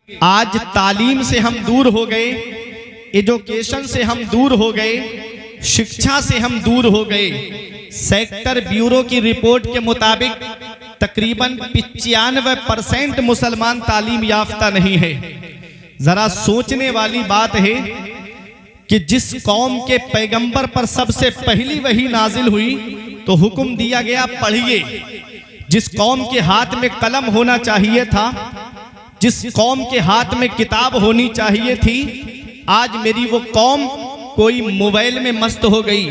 आज तालीम से हम दूर हो गए, एजुकेशन से हम दूर हो गए, शिक्षा से हम दूर हो गए। सेक्टर ब्यूरो की रिपोर्ट के मुताबिक तकरीबन 95% मुसलमान तालीम याफ्ता नहीं है। जरा सोचने वाली बात है कि जिस कौम के पैगंबर पर सबसे पहली वही नाजिल हुई तो हुक्म दिया गया पढ़िए, जिस कौम के हाथ में कलम होना चाहिए था, जिस कौम के हाथ में किताब होनी चाहिए थी, आज मेरी वो कौम कोई मोबाइल में मस्त हो गई,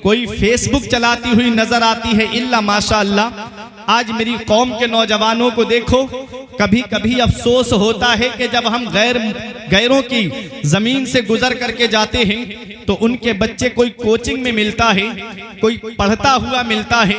कोई फेसबुक चलाती हुई नजर आती है। इल्ला माशाअल्लाह आज मेरी कौम के नौजवानों को देखो, कभी कभी अफसोस होता है कि जब हम गैरों की जमीन से गुजर करके जाते हैं तो उनके बच्चे कोई कोचिंग में मिलता है, कोई पढ़ता हुआ मिलता है,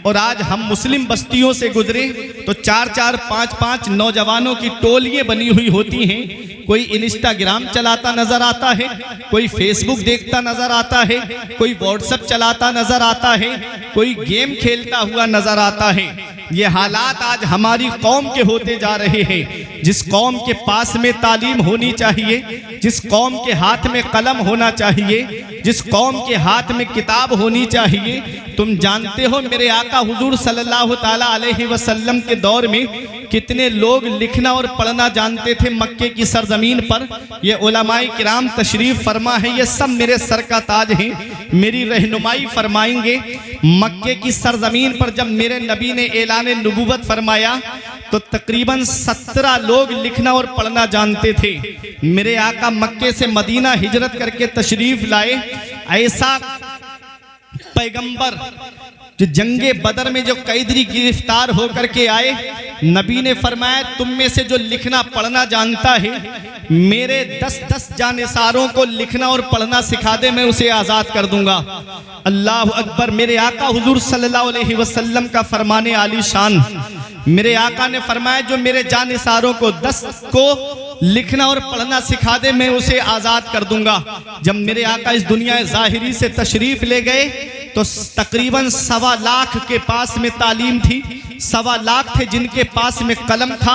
और आज हम मुस्लिम बस्तियों से गुजरे तो 4-4, 5-5 नौजवानों की टोलियां बनी हुई होती हैं। कोई इंस्टाग्राम चलाता नजर आता है, कोई फेसबुक देखता नजर आता है, कोई व्हाट्सएप चलाता नजर आता है, कोई गेम खेलता हुआ नजर आता है। ये हालात आज हमारी कौम के होते जा रहे हैं। जिस कौम के पास में तालीम होनी चाहिए, जिस कौम के हाथ में कलम होना चाहिए, जिस कौम के हाथ में किताब होनी चाहिए, तुम जानते हो मेरे आका हुजूर सल्लल्लाहु ताला अलैहि वसल्लम के दौर में कितने लोग लिखना और पढ़ना जानते थे मक्के की सरजमीन पर। ये उलमाए किराम तशरीफ फरमा है, ये सब मेरे सर का ताज हैं, मेरी रहनुमाई फरमाएंगे। मक्के की सरजमीन पर जब मेरे नबी ने ऐलान नबूवत फरमाया तो तकरीबन 17 लोग लिखना और पढ़ना जानते थे। मेरे आका मक्के से मदीना हिजरत करके तशरीफ लाए। ऐसा पैगंबर जो जंगे बदर में जो कैदी गिरफ्तार होकर के आए, नबी ने फरमाया तुम में से जो लिखना पढ़ना जानता है मेरे 10-10 जानिसारों को लिखना और पढ़ना सिखा दे, मैं उसे आज़ाद कर दूंगा। अल्लाह अकबर। मेरे आका हुजूर सल्लल्लाहु अलैहि वसल्लम का फरमाने आली शान। मेरे आका ने फरमाया जो मेरे जानिसारों को 10 को लिखना और पढ़ना सिखा दे, मैं उसे आज़ाद कर दूंगा। जब मेरे आका इस दुनिया ज़ाहिरी से तशरीफ ले गए तो तकरीबन 1.25 लाख के पास में तालीम थी, 1.25 लाख थे जिनके पास में कलम था।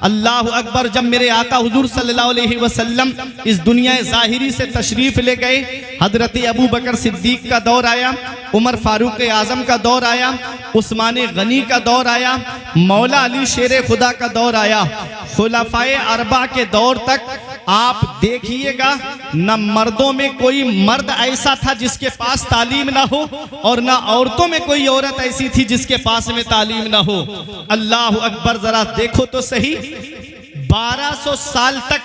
अल्लाह अकबर। जब मेरे आका हुजूर सल्लल्लाहु अलैहि वसल्लम इस दुनिया ज़ाहिरी से तशरीफ ले गए, हजरत अबू बकर सिद्दीक का दौर आया, उमर फारूक आज़म का दौर आया, उस्मान गनी का दौर आया, मौला अली शेर खुदा का दौर आया। खुलफाए अरबा के दौर तक आप देखिएगा न मर्दों में कोई मर्द ऐसा था जिसके पास तालीम ना हो, और न औरतों में कोई औरत ऐसी थी जिसके पास में तालीम ना हो। अल्लाह अकबर। जरा देखो तो सही, 1200 साल तक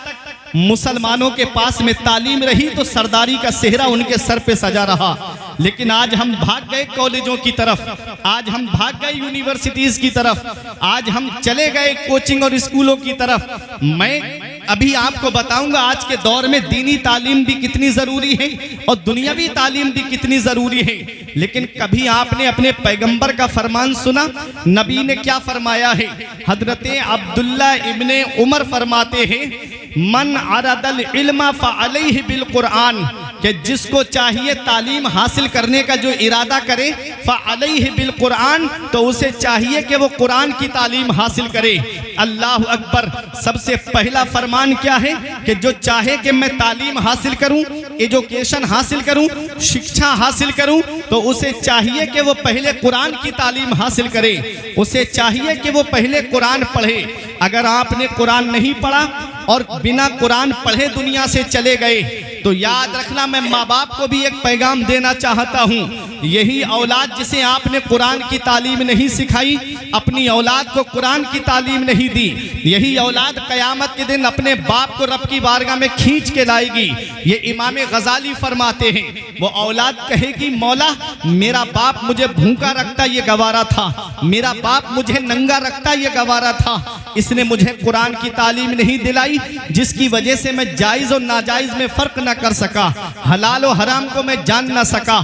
मुसलमानों के पास में तालीम रही तो सरदारी का सेहरा उनके सर पे सजा रहा। लेकिन आज हम भाग गए कॉलेजों की तरफ, आज हम भाग गए यूनिवर्सिटीज की तरफ, आज हम चले गए कोचिंग और स्कूलों की तरफ। मैं अभी आपको बताऊंगा आज के दौर में दीनी तालीम भी कितनी जरूरी है और दुनियावी तालीम भी कितनी जरूरी है। लेकिन कभी आपने अपने पैगंबर का फरमान सुना? नबी ने क्या फरमाया है? हजरत अब्दुल्ला इब्ने उमर फरमाते हैं मन अरदल इल्मा फअलैहि बिल कुरान, कि जिसको चाहिए तालीम हासिल करने का जो इरादा करे फअलैहि बिल कुरान, तो उसे चाहिए कि वो कुरान की तालीम हासिल करे। अल्लाह अकबर। सबसे पहला फरमान क्या है कि जो चाहे कि मैं तालीम हासिल करूं, एजुकेशन हासिल करूं, शिक्षा हासिल करूं, तो उसे चाहिए कि वो पहले कुरान की तालीम हासिल करे, उसे चाहिए कि वो पहले कुरान पढ़े। अगर आपने कुरान नहीं पढ़ा और बिना कुरान पढ़े दुनिया से चले गए तो याद रखना, मैं माँ बाप को भी एक पैगाम देना चाहता हूँ। यही औलाद जिसे आपने कुरान की तालीम नहीं सिखाई, अपनी औलाद को कुरान की तालीम नहीं दी, यही औलाद कयामत के दिन अपने बाप को रब की बारगाह में खींच के लाएगी। ये इमाम गजाली फरमाते हैं, वो औलाद कहेगी मौला मेरा बाप मुझे भूखा रखता ये गवारा था, मेरा बाप मुझे नंगा रखता ये गवारा था, इसने मुझे कुरान की तालीम नहीं दिलाई, जिसकी वजह से मैं जायज और नाजायज में फर्क न कर सका, हलाल और हराम को मैं जान न सका।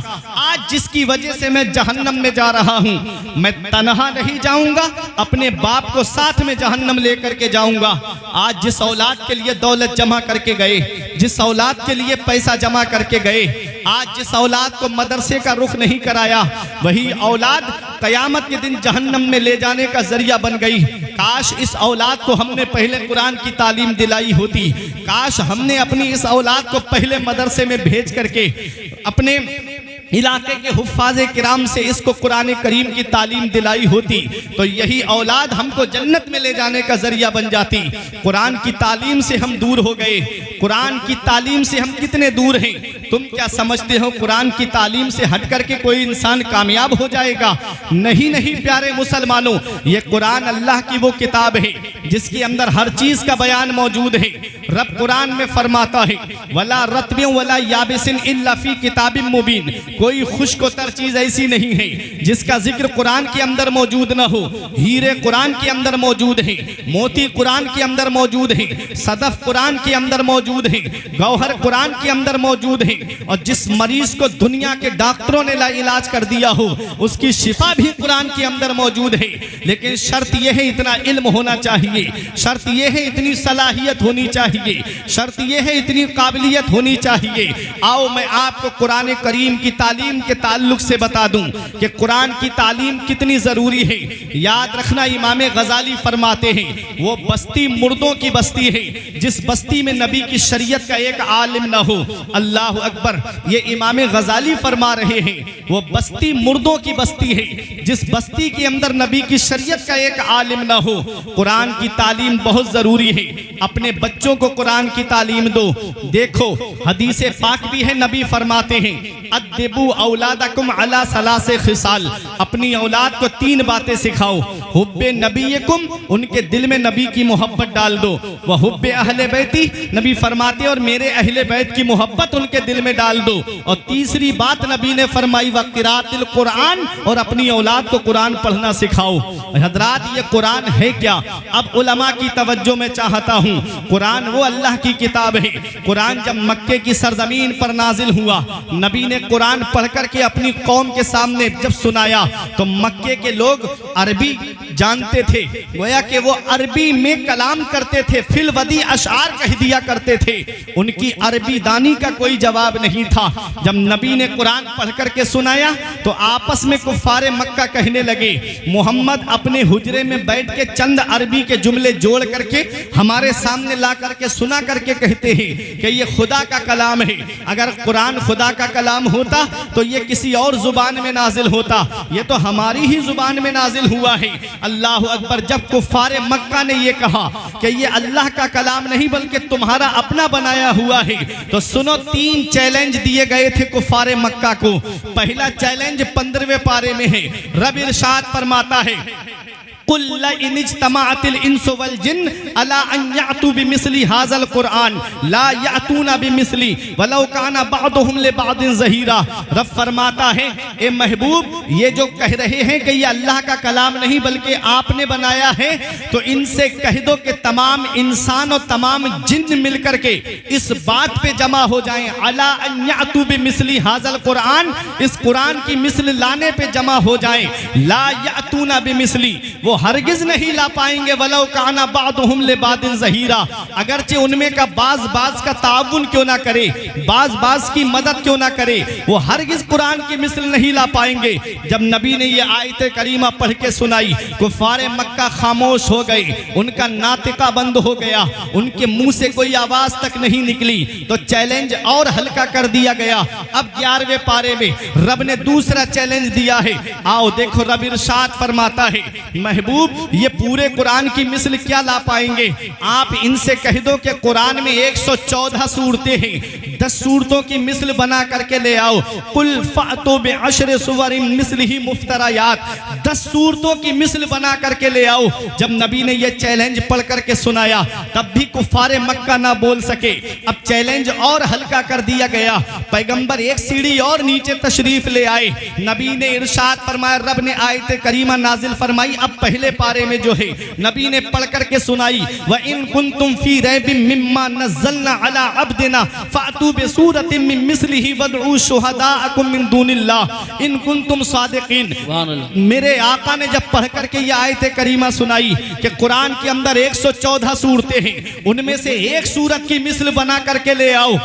आज जिसकी वजह से मैं जहन्नम में जा रहा हूँ, मैं तन्हा नहीं जाऊंगा, अपने बाप को साथ में जहन्नम लेकर के जाऊंगा। आज जिस औलाद के लिए दौलत जमा करके गए, जिस औलाद के लिए पैसा जमा करके गए, आज जिस औलाद को मदरसे का रुख नहीं कराया, वही औलाद कयामत के दिन जहन्नम में ले जाने का जरिया बन गई। काश इस औलाद को हमने पहले कुरान की तालीम दिलाई होती, काश हमने अपनी इस औलाद को पहले मदरसे में भेज करके अपने इलाके के हुफ्फाज़ किराम से इसको कुरान करीम की तालीम दिलाई होती, तो यही औलाद हमको जन्नत में ले जाने का जरिया बन जाती। कुरान की तालीम से हम दूर हो गए, कुरान की तालीम से हम कितने दूर हैं। तुम क्या समझते हो कुरान की तालीम से हट करके कोई इंसान कामयाब हो जाएगा? नहीं नहीं प्यारे मुसलमानों, ये कुरान अल्लाह की वो किताब है जिसके अंदर हर चीज का बयान मौजूद है। रब कुरान में फरमाता है, वला रत्बिन वला याबिसिन इल्ला फी किताबिन मुबीन, कोई खुश्क-ओ-तर चीज ऐसी नहीं है जिसका जिक्र कुरान के अंदर मौजूद न हो। हीरे कुरान के अंदर मौजूद है, मोती कुरान के अंदर मौजूद है, सदफ कुरान के अंदर मौजूद है, गौहर कुरान के अंदर मौजूद है। और जिस मरीज को दुनिया के डॉक्टरों ने इलाज कर दिया हो उसकी शिफा भी कुरान के अंदर मौजूद है। लेकिन शर्त यह है इतना इल्म होना चाहिए, शर्त यह है इतनी सलाहियत होनी चाहिए, शर्त यह है इतनी काबिलियत होनी चाहिए। आओ मैं आपको कुरान करीम की तालीम के ताल्लुक से बता दूं कि कुरान की तालीम कितनी जरूरी है। याद रखना, इमाम गजाली फरमाते हैं वो बस्ती मुर्दों की बस्ती है जिस बस्ती में नबी की शरीयत का एक आलिम ना हो। अल्लाह अकबर, ये इमाम गजाली फरमा रहे हैं वो बस्ती मुर्दों की बस्ती है जिस बस्ती के अंदर नबी की शरीयत का एक आलिम ना हो। कुरान की तालीम बहुत जरूरी है, अपने बच्चों को कुरान की तालीम दो। देखो हदीस पाक भी है, नबी फरमाते हैं अद्दिबू औलादकुम अला सलासे खिसाल, अपनी औलाद को 3 बातें सिखाओ। हुब्बे नबीयकुम, उनके दिल में नबी की मोहब्बत डाल दो। वह हुब्बे अहले बैती, नबी फरमाते और मेरे अहले बैत की मोहब्बत उनके दिल में डाल दो। और तीसरी बात नबी ने फरमाई वक़िरातिल कुरान, और अपनी औलाद को कुरान पढ़ना सिखाओ। हजरात ये कुरान है क्या? अब उलमा की तवज्जो में चाहता हूँ। कुरान वो अल्लाह की किताब है। कुरान जब मक्के की सरजमीन पर नाजिल हुआ, नबी ने कुरान पढ़ करके अपनी कौम के सामने जब सुनाया तो मक्के के लोग अरबी जानते थे, गोया कि वो अरबी में कलाम करते थे, फिल वदी अशार कह दिया करते थे। उनकी अरबी दानी का कोई जवाब नहीं था। जब नबी ने कुरान पढ़ करके सुनाया तो आपस में कुफारे मक्का कहने लगे, मोहम्मद अपने हुजरे में बैठ के चंद अरबी के जुमले जोड़ करके हमारे सामने ला करके सुना करके कहते हैं कि ये खुदा का कलाम है। अगर कुरान खुदा का कलाम होता तो ये किसी और जुबान में नाजिल होता, ये तो हमारी ही जुबान में नाजिल हुआ है। अल्लाह अकबर। जब कुफारे मक्का ने ये कहा कि ये अल्लाह का कलाम नहीं बल्कि तुम्हारा अपना बनाया हुआ है, तो सुनो 3 चैलेंज दिए गए थे कुफारे मक्का को। पहला चैलेंज 15वें पारे में है। रब इरशाद फरमाता है कुल इन इज्तमाअतिल इंसु वल जिन्न अला अन यातू बिमिस्ली हाज़ल कुरान ला यातूना बिमिस्ली वलौ काना बअदुहुम लिबअदिन ज़हीरा। रब फरमाता है ए महबूब, ये जो कह रहे हैं कि ये अल्लाह का कलाम नहीं बल्कि आपने बनाया है, तो इनसे कह दो कि तमाम इंसान और तमाम जिन्न मिलकर के इस बात पे जमा हो जाएं, अला अन यातू बिमिस्ली हाज़ल कुरान, इस कुरान की मिस्ल लाने पे जमा हो जाएं। ला यातूना बिमिस्ली, वो हरगिज नहीं ला पाएंगे। वलौ काना बादुहुम लिबादिन ज़हीरा, अगरचे उनमें का बाज का ताउन क्यों ना करे, बाज की मदद क्यों ना करे, वो हरगिज कुरान की मिसल नहीं ला पाएंगे। जब नबी ने ये आयत करीमा पढ़ के सुनाई, कुफारे मक्का खामोश हो गए, उनका नातिका बंद हो गया, उनके मुंह से कोई आवाज तक नहीं निकली। तो चैलेंज और हल्का कर दिया गया। अब 11वें पारे में रब ने दूसरा चैलेंज दिया है। आओ देखो, रब इरशाद फरमाता है महबूब, ये पूरे कुरान की मिसल क्या ला पाएंगे? आप इनसे कह दो कि कुरान में 114 सूरतें हैं, 10 सूरतों की मिसल बना करके ले आओ। कुल फ़अतू बिअश्रि सुवरिन मिस्लिही मुफ्तरायात, 10 सूरतों की मिसल बना करके ले आओ। जब नबी ने यह चैलेंज पढ़ करके सुनाया तब भी कुफारे मक्का ना बोल सके। अब चैलेंज और हल्का कर दिया गया। पैगंबर एक सीढ़ी और नीचे तशरीफ ले आए। नबी ने इरशाद फरमाया, रब ने आयत करीमा नाजिल फरमाई। अब पहले पारे में जो है नबी ने पढ़ करके सुनाई, व इन कुंतुम फी रैबिम मिम्मा नज़्ज़लना अला अब्दिना फ़अतू बिसूरतिन मिन मिस्लिही वदउ शुहदाअकुम मिन दूनिल्लाह इन कुंतुम सादिकीन। मेरे आका ने जब पढ़ करके ये आयत करीमा सुनाई कि कुरान के अंदर 114 सूरतें हैं, उनमें से एक सूरत की मिसल बना करके ले आओ।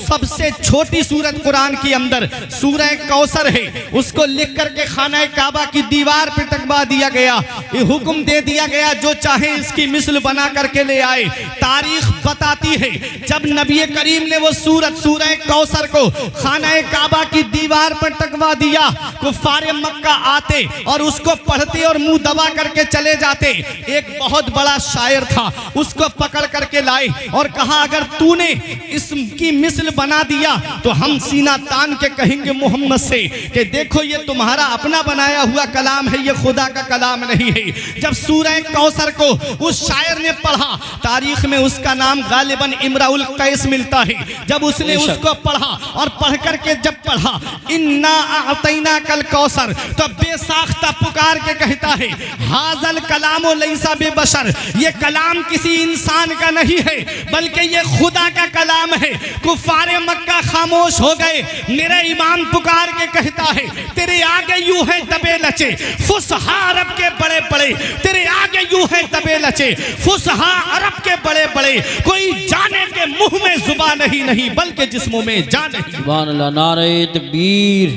सबसे छोटी सूरत कुरान के अंदर सूरह कौसर है, उसको लिख करके खाना काबा की दीवार पर टंगवा दिया गया। ये हुक्म दे दिया गया जो चाहे इसकी मिस्ल बना करके ले आए। तारीख बताती है जब नबी करीम ने वो सूरह कौसर को खाना काबा की दीवार पर टकवा दिया, कुफ्फारे मक्का आते और उसको पढ़ते और मुंह दबा करके चले जाते। एक बहुत बड़ा शायर था, उसको पकड़ करके लाए और कहा अगर तूने इसकी मिस्ल बना दिया तो हम सीना तान के कहेंगे मोहम्मद से कि देखो ये तुम्हारा अपना बनाया हुआ कलाम है, ये खुदा का कलाम नहीं है। जब सूरह कौसर को उस शायर ने पढ़ा, तारीख में उसका नाम गालिबन इमराउल कैस मिलता है। जब उसने उसको पढ़ा और पढ़ करके जब पढ़ा इन्ना अतैना कल कौसर, तो बेसाख्ता पुकार के कहता है हाजल कलामो लैसा बेबशर, ये कलाम किसी इंसान का नहीं है बल्कि ये खुदा का कलाम है। कुफ्फारे मक्का खामोश हो गए। मेरा इमाम पुकार के कहता है तेरे आगे यूं है दबे लचे फुसहा अरब के बड़े बड़े, तेरे आगे यूं है दबे लचे फुसहा अरब के बड़े बड़े, कोई जाने के मुंह में जुबान नहीं बल्कि जिस्मों में जान है। सुभान अल्लाह। नारे तकबीर,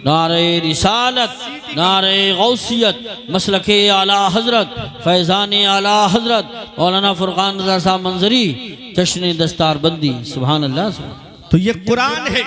नारे रिसालत, नारे गौसियत, मसलके आला हजरत, फैज़ान आला हजरत मौलाना फुरकान रज़ा साहब मंजरी, जश्न दस्तार बंदी। सुभान अल्लाह। तो ये कुरान है।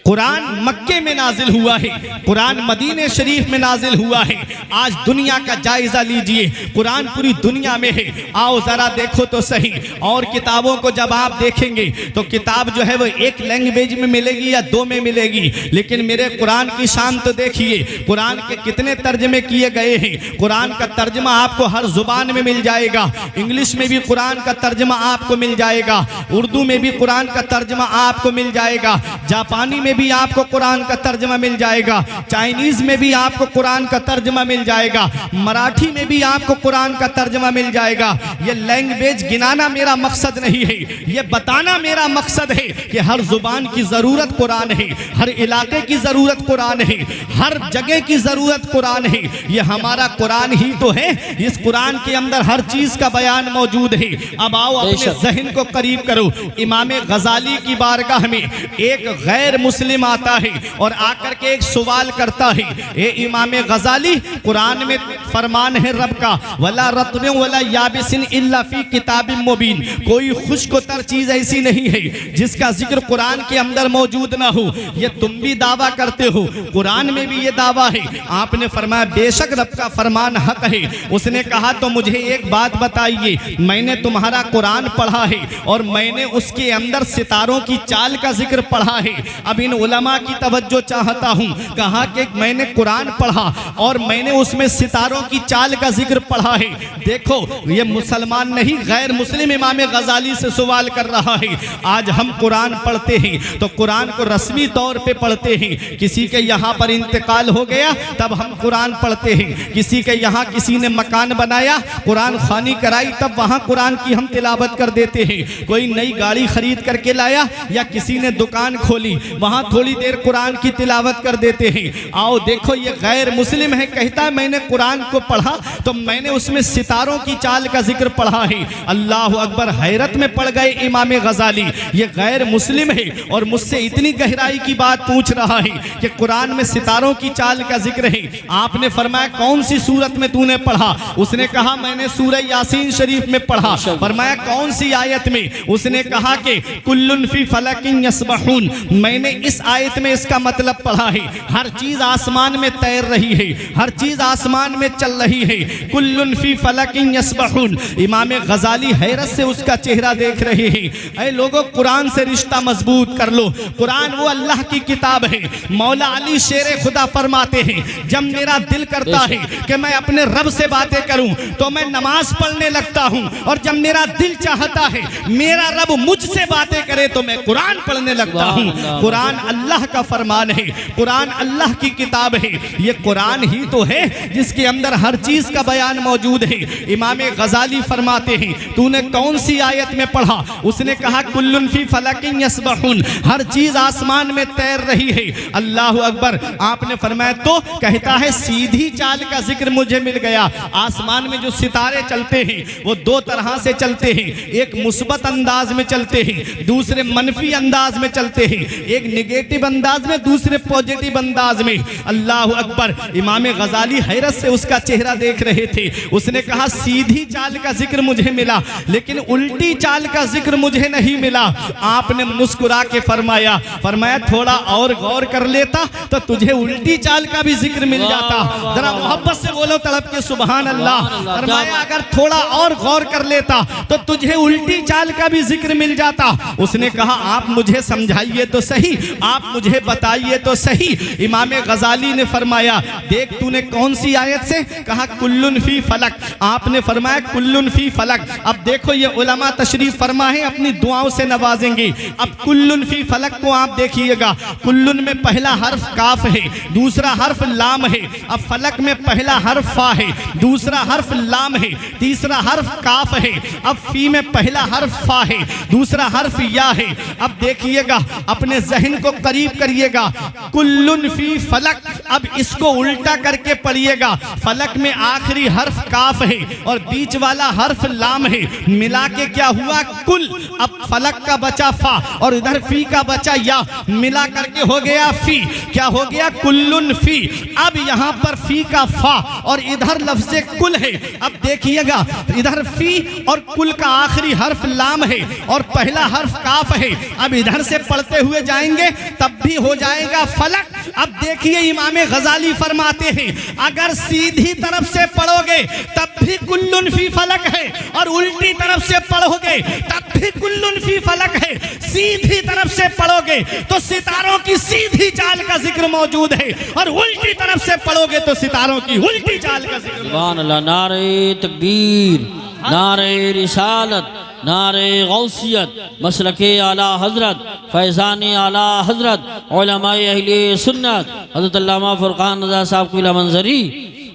कुरान मक्के में नाजिल हुआ है, कुरान मदीने शरीफ में नाजिल हुआ है। आज दुनिया का जायजा लीजिए, कुरान पूरी दुनिया में है। आओ जरा देखो तो सही। और किताबों को जब आप देखेंगे तो किताब जो है वो एक लैंग्वेज में मिलेगी या दो में मिलेगी, लेकिन मेरे कुरान की शान तो देखिए, कुरान के कितने तर्जमे किए गए हैं। कुरान का तर्जमा आपको हर जुबान में मिल जाएगा। इंग्लिश में भी कुरान का तर्जमा आपको मिल जाएगा, उर्दू में भी कुरान का तर्जमा आपको मिल जाएगा, जापानी में भी आपको कुरान का तर्जमा मिल जाएगा, चाइनीज में भी आपको कुरान का तर्जमा मिल जाएगा, मराठी में भी आपको कुरान का तर्जमा मिल जाएगा। ये लैंग्वेज गिनाना मेरा मकसद नहीं है, ये बताना मेरा मकसद है कि हर जुबान की जरूरत कुरान है, हर इलाके की जरूरत कुरान है, हर जगह की जरूरत कुरान है। ये हमारा कुरान ही तो है, इस कुरान के अंदर हर चीज का बयान मौजूद है। अब आओ अपने जहन को करीब करो। इमाम गजाली की बारगाह में एक गैर मुस्लिम आता है और आकर के एक सवाल करता है, ए इमाम गजाली, कुरान में फरमान है रब का वला रत्न वला याबिसिन इल्ला फी किताबिम मुबीन, कोई खुश्कतर चीज ऐसी नहीं है जिसका जिक्र कुरान के अंदर मौजूद ना हो। ये तुम भी दावा करते हो, कुरान में भी ये दावा है। आपने फरमाया बेशक रब का फरमान हक है। उसने कहा तो मुझे एक बात बताइए, मैंने तुम्हारा कुरान पढ़ा है और मैंने उसके अंदर सितारों की चाल का जिक्र पढ़ा है। अब इन उलमा की तवज्जो चाहता हूं। कहा कि मैंने कुरान पढ़ा और मैंने उसमें सितारों की चाल का जिक्र पढ़ा है। देखो ये मुसलमान नहीं गैर मुस्लिम इमाम गजाली से सवाल कर रहा है। आज हम कुरान पढ़ते हैं तो कुरान को रस्मी तौर पे पढ़ते हैं। किसी के यहाँ पर इंतकाल हो गया तब हम कुरान पढ़ते हैं, किसी के यहाँ किसी ने मकान बनाया, कुरान खानी कराई, तब वहाँ कुरान की हम तिलावत कर देते हैं। कोई नई गाड़ी खरीद करके लाया या किसी ने दुकान खोली, वहाँ थोड़ी देर कुरान की तिलावत कर देते हैं। आओ देखो ये गैर मुस्लिम है, कहता है मैंने कुरान को पढ़ा तो मैंने उसमें सितारों की चाल का जिक्र पढ़ा है। अल्लाह अकबर, हैरत में पड़ गए इमाम गजाली, ये गैर मुस्लिम है और मुझसे इतनी गहराई की बात पूछ रहा है कि कुरान में सितारों की चाल का जिक्र है। आपने फरमाया कौन सी सूरत में तूने पढ़ा? उसने कहा मैंने सूरह यासीन शरीफ में पढ़ा। फरमाया कौन सी आयत में? उसने कहा कि कुल्लुन फी फलकिन यस्बहून, मैंने इस आयत में इसका मतलब पढ़ा है। हर चीज आसमान में तैर रही है, हर चीज आसमान में चल रही है। कुल्लुन फी फलकिन यस्बहून। इमाम गजाली हैरत से उसका चेहरा देख रहे हैं। ऐ लोगों, कुरान से रिश्ता मजबूत कर लो। कुरान वो अल्लाह की किताब है। मौला अली शेर खुदा फरमाते हैं जब मेरा दिल करता है कि मैं अपने रब से बातें करूं तो मैं नमाज पढ़ने लगता हूं, और जब मेरा दिल चाहता है मेरा रब मुझसे बातें करे तो मैं कुरान पढ़ने लगता हूं। कुरान अल्लाह का फरमान है, कुरान अल्लाह की किताब है। ये कुरान ही तो है जिसके अंदर हर चीज का बयान मौजूद है। इमाम गजाली फरमाते हैं तूने कौन सी आयत में पढ़ा? उसने कहा कुल्लुन फी फलकिन यस्बहून, हर चीज आसमान में तैर रही है। अल्लाह अकबर। आपने फरमाया तो? कहता है सीधी चाल का जिक्र मुझे मिल गया। आसमान में जो सितारे चलते हैं वो दो तरह से चलते हैं, एक मुस्बत अंदाज में चलते हैं, दूसरे मनफी अंदाज में चलते हैं। एक नेगेटिव अंदाज में, दूसरे पॉजिटिव अंदाज में। अल्लाह अकबर। इमाम गजाली हैरत से उसका चेहरा देख रहे थे। उसने कहा सीधी चाल का जिक्र मुझे मिला, लेकिन उल्टी चाल का जिक्र मुझे नहीं मिला। आपने मुस्कुरा के फरमाया थोड़ा और गौर कर लेता तो तुझे उल्टी चाल का भी जिक्र मिल जाता। जरा मोहब्बत से बोलो तड़प के सुभान अल्लाह। फरमाया अगर थोड़ा और गौर कर लेता तो तुझे उल्टी चाल का भी जिक्र मिल जाता। उसने कहा आप मुझे समझाइए तो सही, आप मुझे बताइए तो सही। इमाम गजाली ने फरमाया देख तूने कौन सी आयत से कहा कुल्लुन फी फलक। आपने फरमाया कुल्लुन फी फलक। अब देखो ये उलमा तशरीफ फरमा है, अपनी दुआओं से नवाजेंगे। अब कुल्लुन फी फलक को आप देखिएगा, कुल्लुन में पहला हर्फ काफ है, दूसरा हर्फ लाम है। अब फलक में पहला हर्फ फा है, दूसरा हर्फ लाम है, तीसरा हर्फ काफ है। अब फी में पहला हर्फ फा है, दूसरा हर्फ या है। अब देखिएगा, अपने जहन को करीब करिएगा, कुल्लुन फी फलक। अब इसको उल्टा करके पढ़िएगा। फलक में आखिरी हर्फ काफ है और बीच वाला हर्फ लाम है, मिला के क्या हुआ कुल। अब फलक का बचा फा और इधर फी का बचा या, मिला करके हो गया फी। क्या हो गया कुल्लुन फी। अब यहाँ पर फी का फा और इधर लफ्ज़े कुल है। अब देखिएगा इधर फी और कुल का आखिरी हर्फ लाम है और पहला हर्फ काफ है। अब इधर से पढ़ते हुए जाएंगे तब भी हो जाएगा फलक। अब देखिए इमाम गजाली फरमाते हैं अगर सीधी तरफ से पढ़ोगे तब भी कुल्लुन फी फलक है और उल्टी तरफ से पढ़ोगे तब भी कुल्लुन फी फलक है। सीधी तरफ से पढ़ोगे तो सितारों की सीधी चाल का जिक्र मौजूद है और उल्टी तरफ से पढ़ोगे तो सितारों की उल्टी चाल का जिक्र। सुभान अल्लाह। नारे तकबीर, नारे रिसालत, नारे गौसियत, मसलके आला हजरत, फैज़ान आला हजरत, उलमाए अहले सुन्नत, हज़रत अल्लामा फुरकान रज़ा साहब की मंजरी।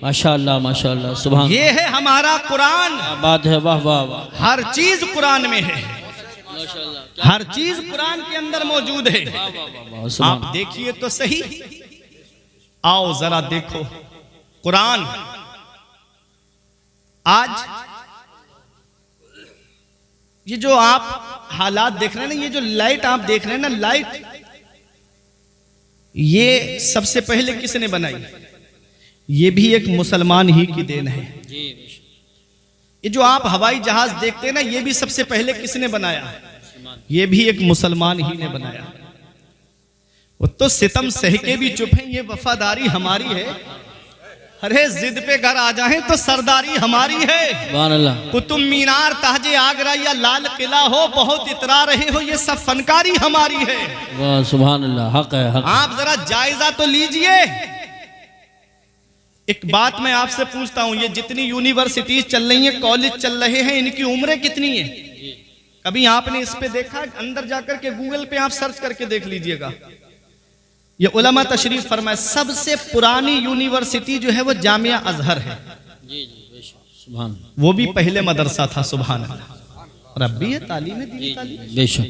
माशाअल्लाह माशाअल्लाह। सुभान। ये है हमारा कुरान। बात है, वाह वाह वाह। हर चीज कुरान में है, हर चीज कुरान के अंदर मौजूद है। आप देखिए तो सही। आओ जरा देखो कुरान। आज ये जो आप हालात देख रहे हैं ना, ये जो लाइट आप देख रहे हैं ना, लाइट ये सबसे पहले किसने बनाई? ये भी एक मुसलमान ही की देन है। ये जो आप हवाई जहाज देखते हैं ना, ये भी सबसे पहले किसने बनाया? ये भी एक मुसलमान ही ने बनाया। वो तो सितम सह के भी चुप है, ये वफादारी हमारी है। अरे जिद पे घर आ जाएं तो सरदारी हमारी है। कुतुब मीनार, ताजे आगरा या लाल किला हो, बहुत इतरा रहे हो, ये सब फनकारी हमारी है। वाह सुभान अल्लाह। हक है, हक। आप जरा जायजा तो लीजिए। एक बात मैं आपसे पूछता हूं, ये जितनी यूनिवर्सिटीज चल रही हैं, कॉलेज चल रहे हैं, इनकी उम्रें कितनी है? कभी आपने इस पे देखा? अंदर जाकर के गूगल पे आप सर्च करके देख लीजिएगा। ये उलमा तशरीफ फरमाए सबसे पुरानी यूनिवर्सिटी जो है वो जामिया अजहर है। सुभान। वो भी पहले मदरसा था। सुभान अल्लाह। और अब भी है तालीम है, दीनी तालीम। बेशक।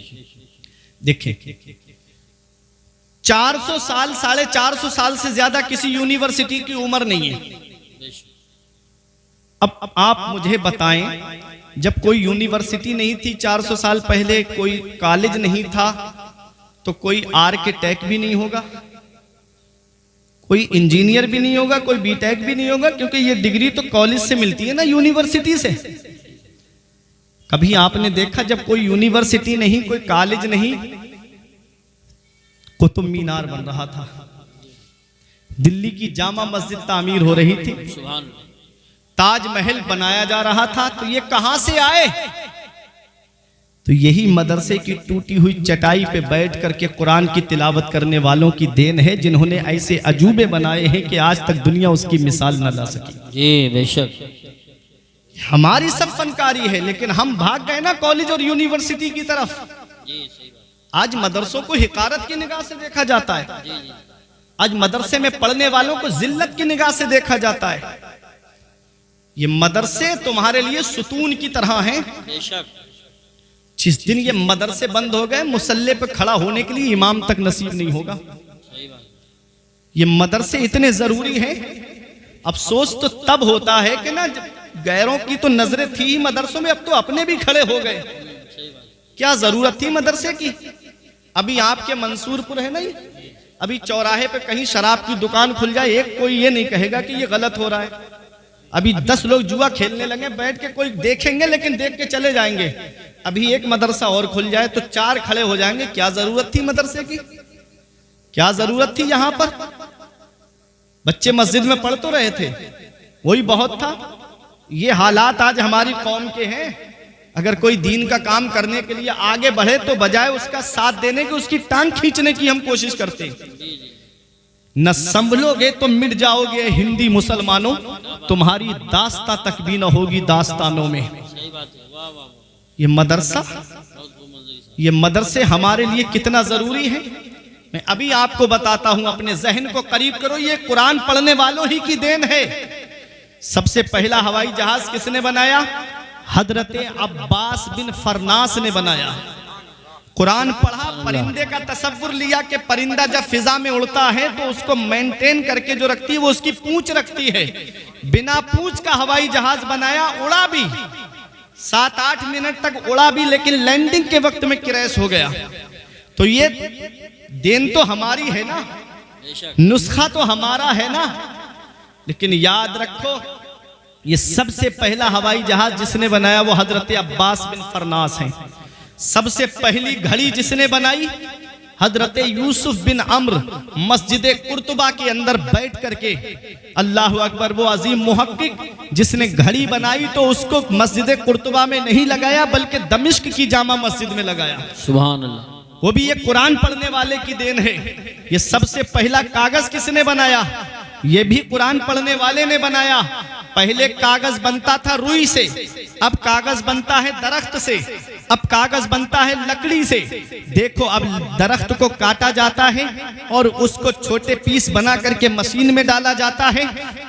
देखिए 400 साल, 450 साल से ज्यादा किसी यूनिवर्सिटी की उम्र नहीं है। अब आप मुझे बताएं, जब कोई यूनिवर्सिटी नहीं थी 400 साल पहले, कोई कॉलेज नहीं था, तो कोई आर्किटेक्ट भी नहीं होगा, कोई इंजीनियर भी नहीं होगा, कोई बीटेक भी नहीं होगा, क्योंकि ये डिग्री तो कॉलेज से मिलती है ना, यूनिवर्सिटी से। कभी आपने देखा जब कोई यूनिवर्सिटी नहीं, कोई कॉलेज नहीं, कुतुब मीनार बन रहा था, दिल्ली की जामा मस्जिद तामीर हो रही थी, ताजमहल बनाया जा रहा था, तो ये कहां से आए? तो यही मदरसे की टूटी हुई चटाई पे बैठ करके कुरान की तिलावत करने वालों की देन है, जिन्होंने ऐसे अजूबे बनाए हैं कि आज तक दुनिया उसकी मिसाल न ला सकी। जी बेशक। हमारी सब फनकारी है, लेकिन हम भाग गए ना कॉलेज और यूनिवर्सिटी की तरफ। आज मदरसों को हिकारत की निगाह से देखा जाता है। आज मदरसे में पढ़ने वालों को जिल्लत की निगाह से देखा जाता है। ये मदरसे तुम्हारे लिए सुतून की तरह हैं। जिस दिन ये मदरसे बंद हो गए, मुसल्ले पे खड़ा होने के लिए इमाम तक नसीब नहीं होगा। ये मदरसे इतने जरूरी हैं। अफसोस तो तब होता है कि ना गैरों की तो नजरें थी ही मदरसों में, अब तो अपने भी खड़े हो गए। क्या जरूरत थी मदरसे की? अभी आपके मंसूरपुर है ना ये, अभी चौराहे पे कहीं शराब की दुकान खुल जाए, एक कोई ये नहीं कहेगा कि ये गलत हो रहा है। अभी 10 लोग जुआ खेलने लगे, बैठ के कोई देखेंगे लेकिन देख के चले जाएंगे। अभी एक मदरसा और खुल जाए तो 4 खड़े हो जाएंगे। क्या जरूरत थी मदरसे की, क्या जरूरत थी? यहां पर बच्चे मस्जिद में पढ़ तो रहे थे, वही बहुत था। ये हालात आज हमारी कौम के हैं। अगर कोई दीन का काम करने के लिए आगे बढ़े तो बजाय उसका साथ देने के उसकी टांग खींचने की हम कोशिश करते हैं। न संभलोगे तो मिट जाओगे हिंदी मुसलमानों, तुम्हारी दास्ता तक भी न होगी दास्तानों में। ये मदरसा, ये मदरसे हमारे लिए कितना जरूरी है, मैं अभी आपको बताता हूं। अपने जहन को करीब करो, ये कुरान पढ़ने वालों ही की देन है। सबसे पहला हवाई जहाज किसने बनाया? हजरत अब्बास बिन फरनास ने बनाया। कुरान पढ़ा, परिंदे का तसव्वुर लिया कि परिंदा जब फिजा में उड़ता है तो उसको मेंटेन करके जो रखती है वो उसकी पूंछ रखती है। बिना पूंछ का हवाई जहाज बनाया, उड़ा भी 7-8 मिनट तक उड़ा भी, लेकिन लैंडिंग के वक्त में क्रैश हो गया। तो ये देन तो हमारी है ना, नुस्खा तो हमारा है ना। लेकिन याद रखो, ये सबसे पहला हवाई जहाज जिसने बनाया वो हजरत अब्बास बिन फरनास हैं। सबसे पहली घड़ी जिसने बनाई हजरत यूसुफ बिन अम्र, मस्जिद कुर्तुबा के अंदर बैठ करके, अल्लाह अकबर, वो अजीम मुहक्किक जिसने घड़ी बनाई तो उसको मस्जिद कुर्तुबा में नहीं लगाया बल्कि दमिश्क की जामा मस्जिद में लगाया। सुभान अल्लाह। वो भी ये कुरान पढ़ने वाले की देन है। ये सबसे पहला कागज किसने बनाया? ये भी कुरान पढ़ने वाले ने बनाया। पहले कागज बनता था रुई से, अब कागज बनता है दरख्त से, अब कागज बनता है लकड़ी से। देखो, अब दरख्त को काटा जाता है और उसको छोटे पीस बना करके मशीन में डाला जाता है,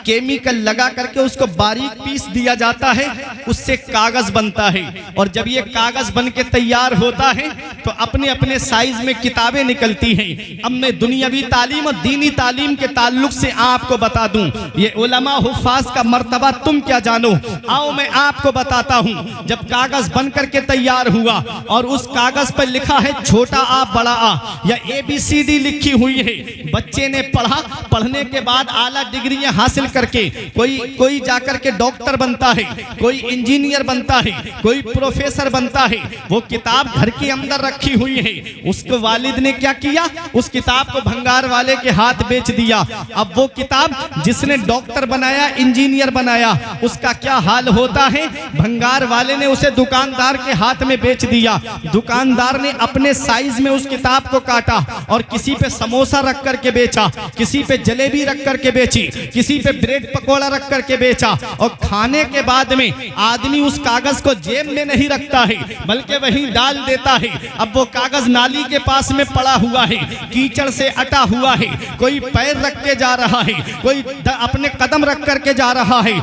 केमिकल लगा करके उसको बारीक पीस दिया जाता है, उससे कागज बनता है। और जब ये कागज बन के तैयार होता है तो अपने अपने साइज में किताबें निकलती हैं। अब मैं दुनियावी तालीम और दीनी तालीम के ताल्लुक से आपको बता दूं, ये उलमा हुफ़ाज़ का मर्तबा तुम क्या जानो। आओ मैं आपको बताता हूं। जब कागज बन करके तैयार हुआ और उस कागज पर लिखा है छोटा आ बड़ा आ या ABCD लिखी हुई है, बच्चे ने पढ़ा, पढ़ने के बाद आला डिग्रियां हासिल करके कोई जाकर के डॉक्टर बनता है, कोई इंजीनियर बनता है, कोई प्रोफेसर बनता है। वो किताब घर के अंदर रखी हुई है, उसके वालिद ने क्या किया, उस किताब को भंगार वाले के हाथ बेच दिया। अब वो किताब जिसने डॉक्टर बनाया, इंजीनियर बनाया, उसका क्या हाल होता है? भंगार वाले ने उसे दुकानदार के हाथ में बेच दिया। दुकानदार ने अपने साइज में उस किताब को काटा और किसी पे समोसा रख करके बेचा, किसी पे जलेबी रख करके बेची, किसी पे ब्रेड पकोड़ा रख करके बेचा। और खाने के बाद में आदमी उस कागज को जेब में नहीं रखता है बल्कि वहीं डाल देता है। अब वो कागज नाली के पास में पड़ा हुआ है, कीचड़ से अटा हुआ है, कोई पैर रख के जा रहा है, कोई अपने कदम रख करके जा रहा है।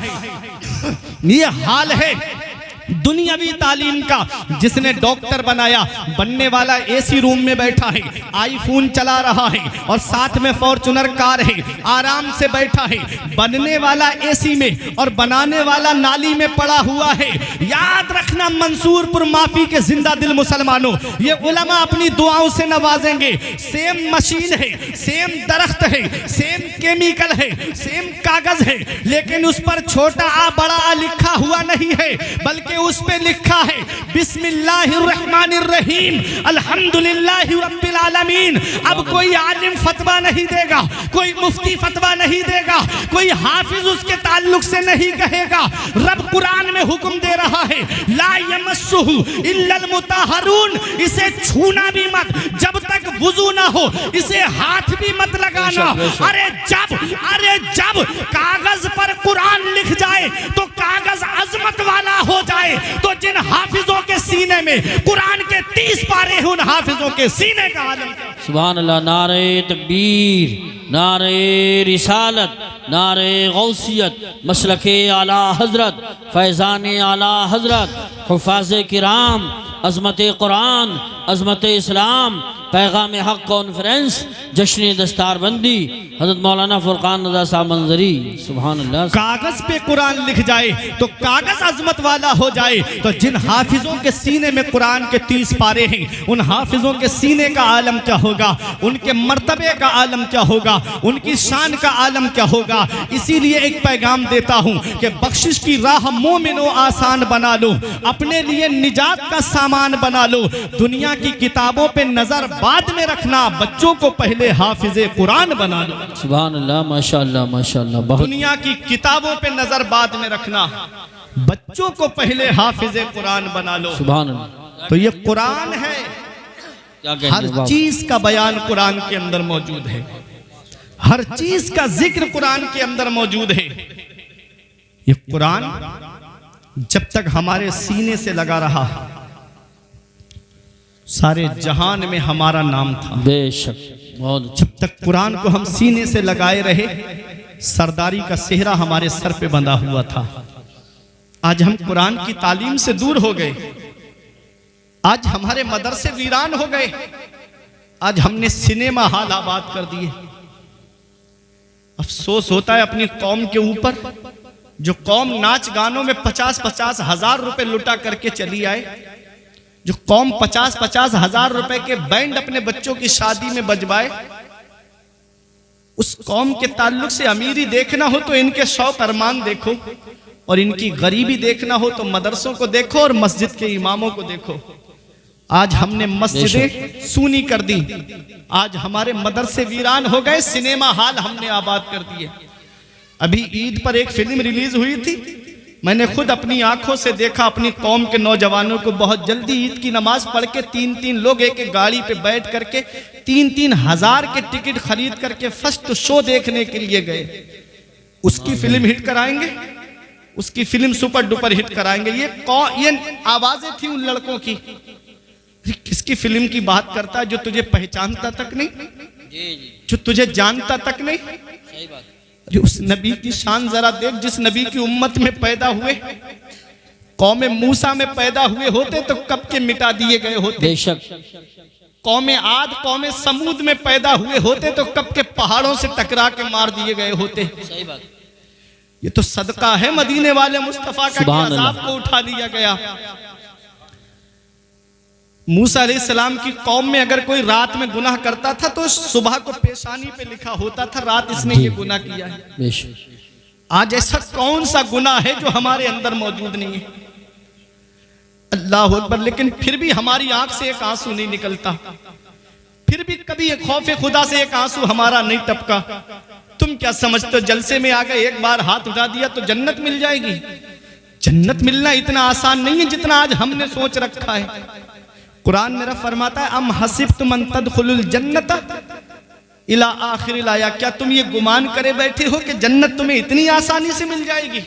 ये हाल है दुनियावी तालीम का। जिसने डॉक्टर बनाया, बनने वाला AC रूम में बैठा है, आईफोन चला रहा है और साथ में फॉर्च्यूनर कार है, आराम से बैठा है। बनने वाला AC में और बनाने वाला नाली में पड़ा हुआ है। याद रखना, मंसूरपुर माफी के जिंदा दिल मुसलमानों, ये उलमा अपनी दुआओं से नवाजेंगे। सेम मशीन है, सेम दरख्त है, सेम केमिकल है, सेम कागज है, लेकिन उस पर छोटा आ बड़ा आ लिखा हुआ नहीं है, बल्कि उस पे लिखा है बिस्मिल्लाहिर्रहमानिर्रहीम अल्हम्दुलिल्लाहि रब्बिल आलमीन। अब कोई आलिम फतवा नहीं देगा, कोई मुफ्ती फतवा नहीं देगा, कोई हाफिज उसके ताल्लुक से नहीं कहेगा। रब कुरान में हुक्म दे रहा है, ला यमस्सुहु इल्लल मुताहरून, इसे छूना भी मत जब तक वुजू ना हो, इसे हाथ भी मत लगाना। अरे जब कागज पर कुरान लिख जाए तो कागज अजमत वाला हो जाए। तो जिन हाफिजों के सीने में कुरान के 30 पारे हैं, उन हाफिजों के सीने का आलम। सुभान अल्लाह। नारे तकबीर, नारे रिसालत, नारे गौसियत, मसलके आला हजरत, फैज़ान आला हजरत, हुफ़ाज़े किराम, अज़मत कुरान, अज़मत इस्लाम, पैगाम हक कॉन्फ्रेंस जश्न दस्तारबंदी हज़रत मौलाना फुरकान रज़ा साहब मंजरी। सुभान अल्लाह। कागज पे कुरान लिख जाए तो कागज अजमत वाला हो जाए। तो जिन हाफिजों के सीने में कुरान के 30 पारे हैं, उन हाफिजों के सीने का आलम क्या होगा, उनके मर्तबे का आलम क्या होगा, उनकी शान का आलम क्या होगा। इसीलिए एक पैगाम देता हूं कि बख्शिश की राह मोमिनो आसान बना लो, अपने लिए निजात का सामान बना लो। दुनिया की किताबों पे नजर बाद में रखना, बच्चों को पहले हाफिजे कुरान बना लो। सुभान अल्लाह, माशाअल्लाह माशाअल्लाह। बहुत दुनिया की किताबों पे नजर बाद में रखना, बच्चों को पहले हाफिजे कुरान बना लो। सुभान अल्लाह। तो ये कुरान है, क्या कहते हर हैं बाप? चीज का बयान कुरान के अंदर मौजूद है, हर चीज का जिक्र कुरान के अंदर मौजूद है। ये कुरान जब तक हमारे सीने से लगा रहा, सारे जहान में हमारा नाम था। बेशक, बहुत अच्छा। जब तक कुरान को हम सीने से लगाए रहे, सरदारी का सेहरा हमारे सर पे बंधा हुआ था। आज हम कुरान की तालीम से दूर हो गए, आज हमारे मदरसे वीरान हो गए, आज हमने सिनेमा हॉल आबाद कर दिए। अफसोस होता है अपनी कौम के ऊपर, जो कौम नाच गानों में 50-50 हजार रुपए लुटा करके चली आए, जो कौम 50-50 हजार रुपए के बैंड अपने बच्चों की शादी में बजवाए। उस कौम के ताल्लुक से अमीरी देखना हो तो इनके शौक अरमान देखो, और इनकी गरीबी देखना हो तो मदरसों को देखो और मस्जिद के इमामों को देखो। आज हमने मस्जिदें सूनी कर दी, आज हमारे मदरसे वीरान हो गए, सिनेमा हॉल हमने आबाद कर दिए। अभी ईद पर एक फिल्म रिलीज हुई थी, मैंने खुद अपनी आंखों से देखा। अपनी कौम के नौजवानों को बहुत जल्दी ईद की नमाज पढ़ के 3-3 लोग एक एक गाड़ी पे बैठ करके 3-3 हजार के टिकट खरीद करके फर्स्ट शो देखने के लिए गए। उसकी फिल्म हिट कराएंगे, उसकी फिल्म सुपर डुपर हिट कराएंगे। ये आवाजें थी उन लड़कों की। किसकी फिल्म की बात करता है जो तुझे पहचानता तक नहीं, जो तुझे जानता तक नहीं। सही बात। उस नबी की शान जरा देख, जिस नबी की उम्मत में पैदा हुए। कौमे मूसा में पैदा हुए होते तो कब के मिटा दिए गए होते। बेशक। कौमे आद, कौमे समूद में पैदा हुए होते तो कब के पहाड़ों से टकरा के मार दिए गए होते। सही बात। ये तो सदका है मदीने वाले मुस्तफा का कि अज़ाब को उठा लिया गया। मूसा अलैहिस्सलाम की कौम में अगर कोई रात में गुनाह करता था तो सुबह को पेशानी पे लिखा होता था, रात इसने ये गुनाह किया है। बेशक। आज ऐसा कौन सा गुनाह है जो हमारे अंदर मौजूद नहीं है। अल्लाह अकबर। लेकिन फिर भी हमारी आंख से एक आंसू नहीं निकलता, फिर भी कभी एक खौफे खुदा से एक आंसू हमारा नहीं टपका। तुम क्या समझते हो, जलसे में आ गए, एक बार हाथ उठा दिया तो जन्नत मिल जाएगी? जन्नत मिलना इतना आसान नहीं है जितना आज हमने सोच रखा है। कुरान मेरा फरमाता है, अम हसिब्तुम अन तदखुलुल जन्नत इला आखिरिल आया। क्या तुम ये गुमान करे बैठे हो कि जन्नत तुम्हें इतनी आसानी से मिल जाएगी?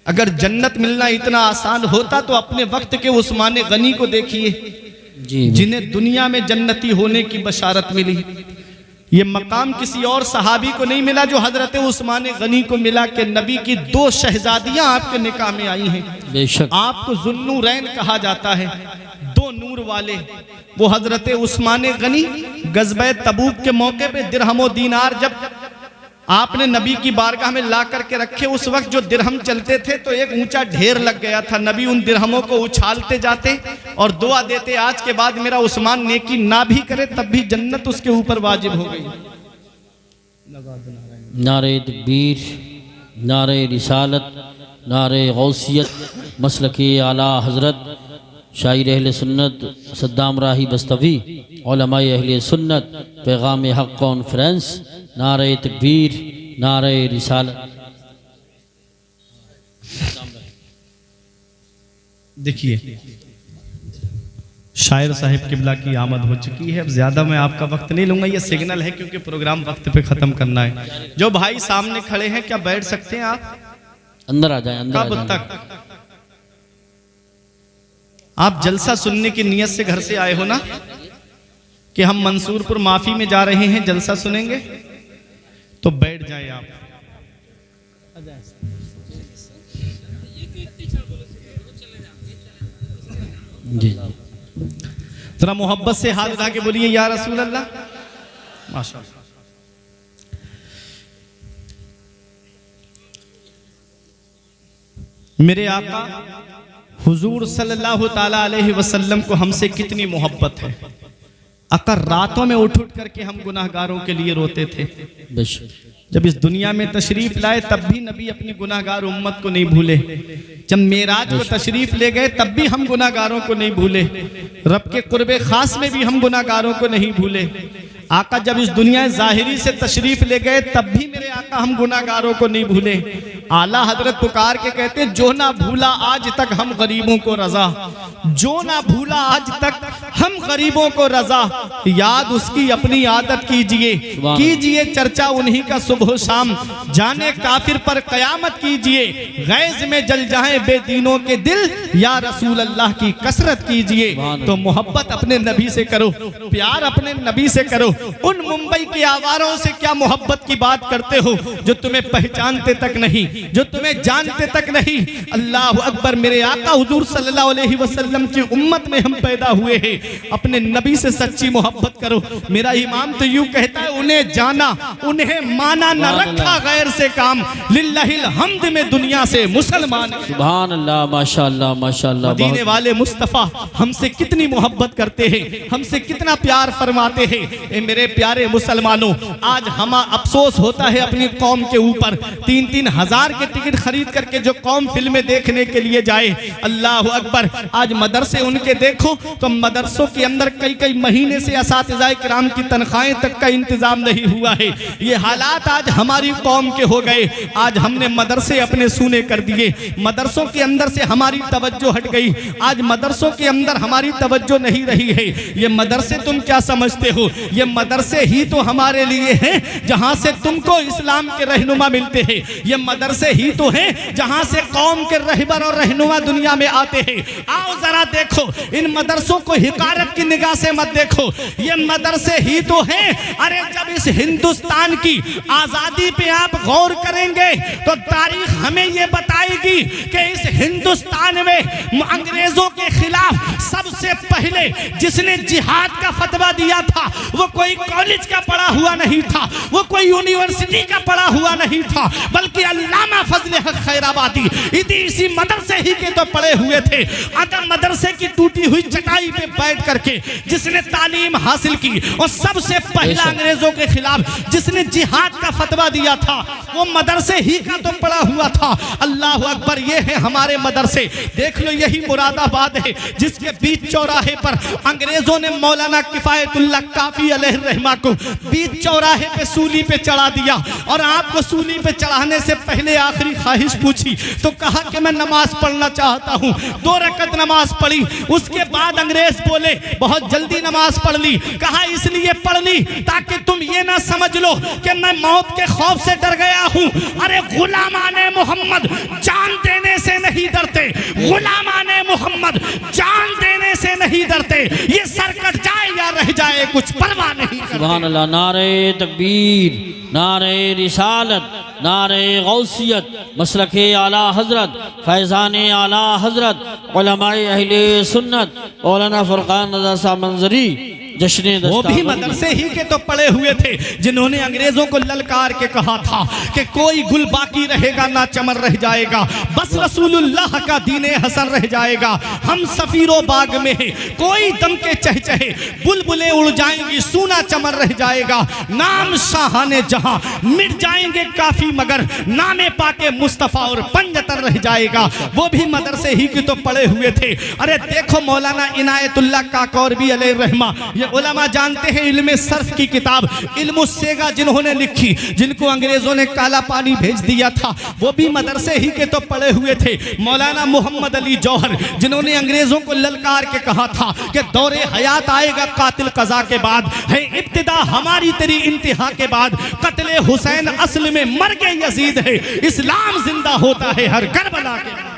अगर जन्नत मिलना इतना आसान होता तो अपने वक्त के उस्मान गनी को देखिए, जिन्हें दुनिया में जन्नती होने की बशारत मिली। ये मकाम किसी और सहाबी को नहीं मिला जो हजरत उस्मान गनी को मिला कि नबी की 2 शहजादियां आपके निकाह में आई हैं। बेशक। आपको जुन्नूरैन कहा जाता है, 2 नूर वाले। वो हजरत उस्मान गनी गज़बे तबूक के मौके पे दिरहमो दीनार जब आपने नबी की बारगाह में ला करके रखे, उस वक्त जो दिरहम चलते थे तो एक ऊंचा ढेर लग गया था। नबी उन दिरहमों को उछालते जाते और दुआ देते, आज के बाद मेरा उस्मान नेकी ना भी करे तब भी जन्नत उसके ऊपर वाजिब हो गई। नारे तकबीर, नारे रिसालत, नारे गौसियत, मसलके आला हजरत शायर अहले सुन्नत सद्दाम राही बस्तवी, उलमाए अहले सुन्नत, पैगाम हक कॉन्फ्रेंस, नारे तकबीर, नारे रिसालत। देखिए शायर साहिब किबला की आमद हो चुकी है। अब ज्यादा मैं आपका वक्त नहीं लूंगा, ये सिग्नल है क्योंकि प्रोग्राम वक्त पे खत्म करना है। जो भाई सामने खड़े हैं क्या बैठ सकते हैं आप? अंदर आ जाए, अंदर आ कब जाए। तक? आप जलसा सुनने की नियत से घर से आए हो ना, कि हम मंसूरपुर माफी में जा रहे हैं, जलसा सुनेंगे, तो बैठ जाए आप। जी। जरा मोहब्बत से हाथ उठा के बोलिए या रसूल अल्लाह। माशाअल्लाह। मेरे आका हुजूर सल्लल्लाहु ताला अलैहि वसल्लम को हमसे कितनी मोहब्बत है। अकर रातों में उठ उठ करके हम गुनाहगारों के लिए रोते थे। जब इस दुनिया में तशरीफ लाए तब भी नबी अपनी गुनाहगार उम्मत को नहीं भूले। जब मेराज को तशरीफ ले गए तब भी हम गुनाहगारों को नहीं भूले। रब के कुर्बे खास में भी हम गुनाहगारों को नहीं भूले। आका जब इस दुनिया ज़ाहिरी से तशरीफ ले गए तब भी मेरे आका हम गुनाहगारों को नहीं भूले। आला हजरत पुकार के कहते जो ना भूला आज तक हम गरीबों को रजा, जो ना भूला आज तक हम गरीबों को रजा, याद उसकी अपनी आदत कीजिए, कीजिए चर्चा उन्हीं का सुबह शाम, जाने काफिर पर कयामत कीजिए, गैज में जल जाएं बेदीनों के दिल, या रसूल अल्लाह की कसरत कीजिए। तो मोहब्बत अपने नबी से करो, प्यार अपने नबी से करो। उन मुंबई के आवारों से क्या मोहब्बत की बात करते हो जो तुम्हें पहचानते तक नहीं, जो तुम्हें जानते तक नहीं। अल्लाह अकबर। मेरे आका हुजूर सल्लल्लाहु अलैहि वसल्लम की उम्मत में हम पैदा हुए हैं। अपने नबी से सच्ची मोहब्बत करो। मेरा इमाम तो यूं कहता है उन्हें जाना उन्हें माना, न रखा गैर से काम, लिल्लाहिल हम्द में दुनिया से मुसलमान। सुभान अल्लाह, माशाअल्लाह माशाअल्लाह। मदीने वाले मुस्तफ़ा हमसे कितनी मोहब्बत करते हैं, हमसे कितना प्यार फरमाते हैं। मेरे प्यारे मुसलमानों, आज हम अफसोस होता है अपनी कौम के ऊपर। 3-3 हजार के टिकट खरीद करके जो कौम फिल्में देखने के लिए जाए, अल्लाह अकबर। आज मदरसे उनके देखो तो मदरसों के अंदर कई कई महीने से असातिज़ाए किराम की तनख्वाहें तक का इंतजाम नहीं हुआ है। ये हालात आज हमारी कौम के हो गए। आज हमने मदरसे अपने सूने कर दिए, मदरसों के अंदर से हमारी तवज्जो हट गई। आज मदरसों के अंदर हमारी तवज्जो नहीं रही है। ये मदरसे तुम क्या समझते हो? ये मदरसे ही तो हमारे लिए हैं जहां से तुमको इस्लाम के रहनुमा मिलते हैं। ये मदरसे ही तो हैं जहां से कौम के रहबर और रहनुमा दुनिया में आते हैं। आओ जरा देखो, इन मदरसों को हिकारत की निगाह से मत देखो। ये मदरसे ही तो हैं। अरे जब इस हिंदुस्तान की आजादी पे आप गौर करेंगे तो तारीख हमें ये बताएगी कि इस हिंदुस्तान में अंग्रेजों के खिलाफ सबसे पहले जिसने जिहाद का फतवा दिया था वो कोई कॉलेज का पढ़ा हुआ नहीं था, वो कोई यूनिवर्सिटी का पढ़ा हुआ नहीं था, बल्कि अल्लामा फजले हक खैराबादी इसी मदरसे ही के तो पढ़े हुए थे। अगर मदरसे की टूटी हुई चटाई पे बैठ करके जिसने तालीम हासिल की और सबसे पहला अंग्रेजों के खिलाफ जिसने जिहाद का फतवा दिया था वो मदरसे ही का तो पढ़ा हुआ था। अल्लाह अकबर। ये है हमारे मदरसे। देख लो, यही मुरादाबाद है जिसके बीच चौराहे पर अंग्रेजों ने मौलाना किफायतुल्लाह काफी अलैहिर्रहमा को बीच चौराहे पे सूली पे चढ़ा दिया। और आपको सूली पे चढ़ाने से पहले आखिरी ख्वाहिश पूछी तो कहा कि मैं नमाज पढ़ना चाहता हूँ। 2 रकत नमाज पढ़ी। उसके बाद अंग्रेज बोले बहुत जल्दी नमाज पढ़ ली। कहा इसलिए पढ़ ली ताकि तुम ये ना समझ लो कि मैं मौत के खौफ से डर गया हूँ। अरे गुलामाने मोहम्मद जान देने से नहीं डरते, गुलामाने मोहम्मद जान देने से नहीं डरते। ये सर कट जाए या रह जाए कुछ परवाह नहीं। सुभान अल्लाह। नारे तकबीर, नारे रिसालत, नारे गौसियत, मसलके आला हजरत, फैज़ाने आला हजरत, उलमाए अहले सुन्नत, मौलाना फुरकान रज़ा साहब मंजरी जश्न वो भी मदरसे ही के तो पड़े हुए थे जिन्होंने अंग्रेजों को ललकार के कहा था कि कोई गुल बाकी रहेगा ना चमन रह जाएगा, बस रसूलुल्लाह का दीने हसन रह जाएगा। हम सफीरो बाग में है, कोई दम के चहचहे बुलबुलें उड़ जाएंगी, सूना चमन रह जाएगा। नाम शाहाने जहां मिट जाएंगे काफी मगर नामे पाके मुस्तफ़ा और पंजतन रह जाएगा। वो भी मदरसे ही के तो पड़े हुए थे। अरे देखो मौलाना इनायतुल्लाह काकौरबी अलैहिर्रहमा, उलमा जानते हैं इल्मे सर्फ की किताब इल्मुस्सेगा जिन्होंने लिखी, जिनको अंग्रेजों ने काला पानी भेज दिया था, वो भी मदरसे ही के तो पड़े हुए थे। मौलाना मोहम्मद अली जौहर जिन्होंने अंग्रेजों को ललकार के कहा था कि दौरे हयात आएगा कातिल कज़ा के बाद, है इब्तिदा हमारी तेरी इंतहा के बाद, कत्ले हुसैन असल में मर के यजीद है, इस्लाम जिंदा होता है हर करबला के।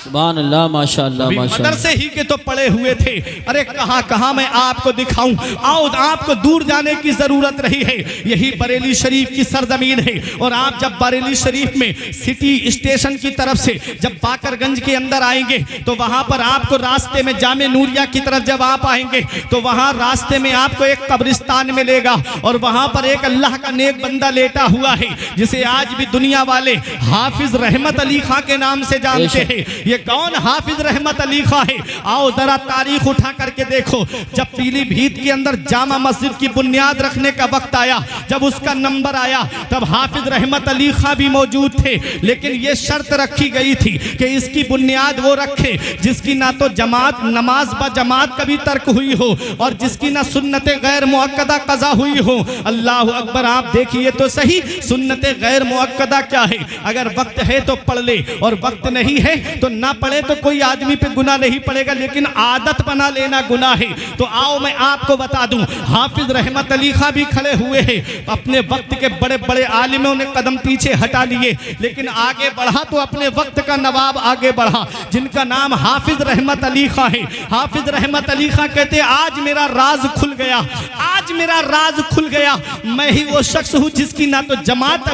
सुभान अल्लाह, माशाअल्लाह, माशाअल्लाह। मदरसे ही के तो पड़े हुए थे। अरे कहाँ कहाँ मैं आपको दिखाऊं, आओ आपको दूर जाने की जरूरत रही है। यही बरेली शरीफ की सरजमीन है। और आप जब बरेली शरीफ में सिटी स्टेशन की तरफ से जब बाकरगंज के अंदर आएंगे तो वहां पर आपको रास्ते में जामे नूरिया की तरफ जब आप आएंगे तो वहां रास्ते में आपको एक कब्रिस्तान मिलेगा और वहां पर एक अल्लाह का नेक बंदा लेटा हुआ है जिसे आज भी दुनिया वाले हाफिज रहमत अली खां के नाम से जानते हैं। ये कौन हाफिज रहमत अली खां है? आओ जरा तारीख उठा करके देखो। जब पीलीभीत के अंदर जामा मस्जिद की बुनियाद रखने का वक्त आया, जब उसका नंबर आया, तब हाफिज रहमत अली खां भी मौजूद थे। लेकिन ये शर्त रखी गई थी कि इसकी बुनियाद वो रखे जिसकी ना तो जमात नमाज ब जमात कभी तर्क हुई हो और जिसकी ना सुन्नत गैर मुअक्कदा कज़ा हुई हो। अल्लाह अकबर। आप देखिए तो सही, सुन्नत गैर मुअक्कदा क्या है? अगर वक्त है तो पढ़ ले और वक्त नहीं है तो ना पढ़े तो कोई आदमी पे गुनाह नहीं पड़ेगा, लेकिन आदत बना लेना गुनाह है। तो आओ मैं आपको बता दूं, हाफिज रहमत अली खां भी खड़े हुए हैं। अपने वक्त के बड़े बड़े आलिमों ने कदम पीछे हटा लिए, लेकिन आगे बढ़ा तो अपने वक्त का नवाब आगे बढ़ा, जिनका नाम हाफिज रहमत अली खां है। हाफिज रहमत अली खां कहते आज मेरा राज खुल गया, आज मेरा राज खुल गया। मैं ही वो शख्स हूँ जिसकी ना तो जमात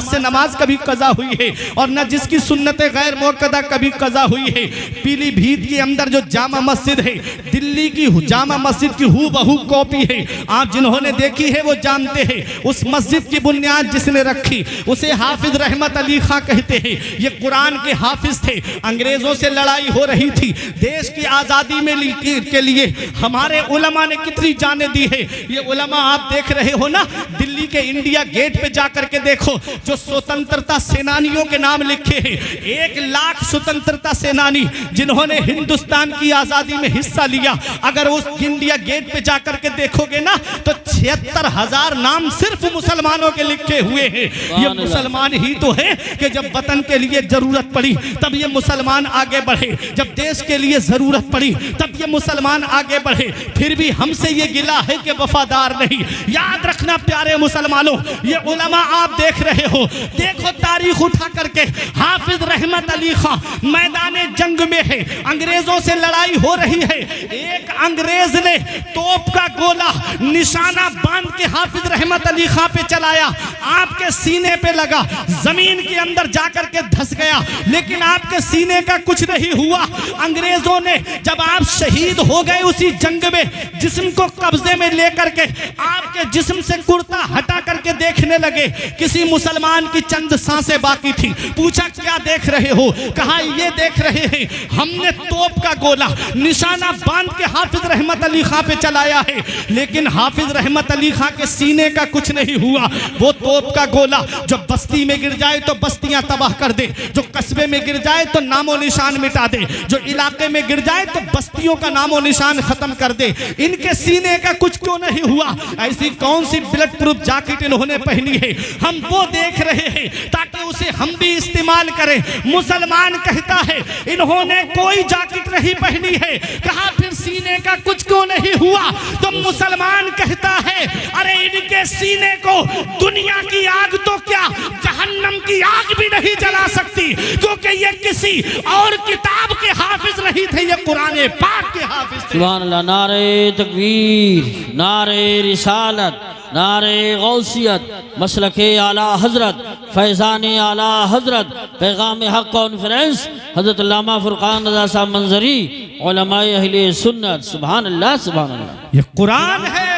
से नमाज कभी कज़ा हुई है और न जिसकी सुन्नत गैर मुअक्कदा कभी कज़ा हुई है। पीलीभीत के अंदर जो जामा मस्जिद है, दिल्ली की जामा मस्जिद की हूबहू कॉपी है। आप जिन्होंने देखी है वो जानते हैं। उस मस्जिद की बुनियाद जिसने रखी उसे हाफिज रहमत अली खां कहते हैं। ये कुरान के हाफिज थे। अंग्रेजों से लड़ाई हो रही थी, देश की आज़ादी में के लिए हमारे उलमा ने कितनी जानें दी है। ये उलमा आप देख रहे हो ना, दिल्ली के इंडिया गेट पे जाकर के देखो, जो स्वतंत्रता सेनानियों के नाम लिखे हैं। 1 लाख स्वतंत्रता सेनानी जिन्होंने हिंदुस्तान की आजादी में हिस्सा लिया, अगर उस इंडिया गेट पे जाकर के देखोगे ना तो 76,000 नाम सिर्फ मुसलमानों के लिखे हुए हैं। ये मुसलमान ही तो है कि जब वतन के लिए जरूरत पड़ी तब ये मुसलमान आगे बढ़े, जब देश के लिए जरूरत पड़ी तब ये मुसलमान आगे बढ़े। फिर भी हमसे ये गिला है कि वफादार नहीं। याद रखना प्यारे मुसलमानों, ये उलमा आप देख रहे हो, देखो तारीख उठा करके, हाफिज रहमत अली खां मैदाने जंग में है, अंग्रेजों से लड़ाई हो रही है। एक अंग्रेज ने तोप का गोला निशाना बांध के हाफिज रहमत अली खां पे चलाया, आपके सीने पे लगा, जमीन के अंदर जाकर के धंस गया, लेकिन आपके सीने का कुछ नहीं हुआ। अंग्रेजों ने जब आप शहीद हो गए उसी जंग में, जिस्म को कब्जे में लेकर के आपके जिस्म से कुर्ता हटा करके देखने लगे, किसी मुसलमान की चंद सांसें बाकी थी। पूछा क्या देख रहे हो? कहा ये देख रहे हैं हमने तोप का गोला निशाना बांध के हाफिज रहमत अली खां पे चलाया है, लेकिन हाफिज रहमत अली खां के सीने का कुछ नहीं हुआ। वो तोप का गोला जो बस्ती में गिर जाए तो बस्तियां तबाह कर दे, जो कस्बे में गिर जाए तो नामो निशान मिटा दे, जो इलाके में गिर जाए तो बस्तियों का नामो निशान खत्म कर दे। इनके सीने का कुछ क्यों नहीं हुआ? ऐसी कौन सी बुलेट प्रूफ जैकेट इन्होंने पहनी है? हम वो देख रहे हैं ताकि उसे हम भी इस्तेमाल करें। मुसलमान कहता है इन्होंने कोई जैकेट नहीं पहनी है, कहा फिर सीने का कुछ क्यों नहीं हुआ? तो मुसलमान कहता है अरे इनके सीने को दुनिया की आग तो क्या जहन्नम की आग भी नहीं जला सकती, क्योंकि ये किसी और किताब के हाफिज नहीं थे, ये कुरान पाक के हाफिज थे। सुभान अल्लाह। नारे तकबीर, नारे रिसालत, नारे गौसियत, मसलके आला हजरत, फैज़ान आला हजरत, पैगाम हक कॉन्फ्रेंस हजरत अल्लामा फुरकान रज़ा साहब मंजरी, उलमाए अहले सुन्नत। सुभान अल्लाह, सुभान अल्लाह। ये कुरान है,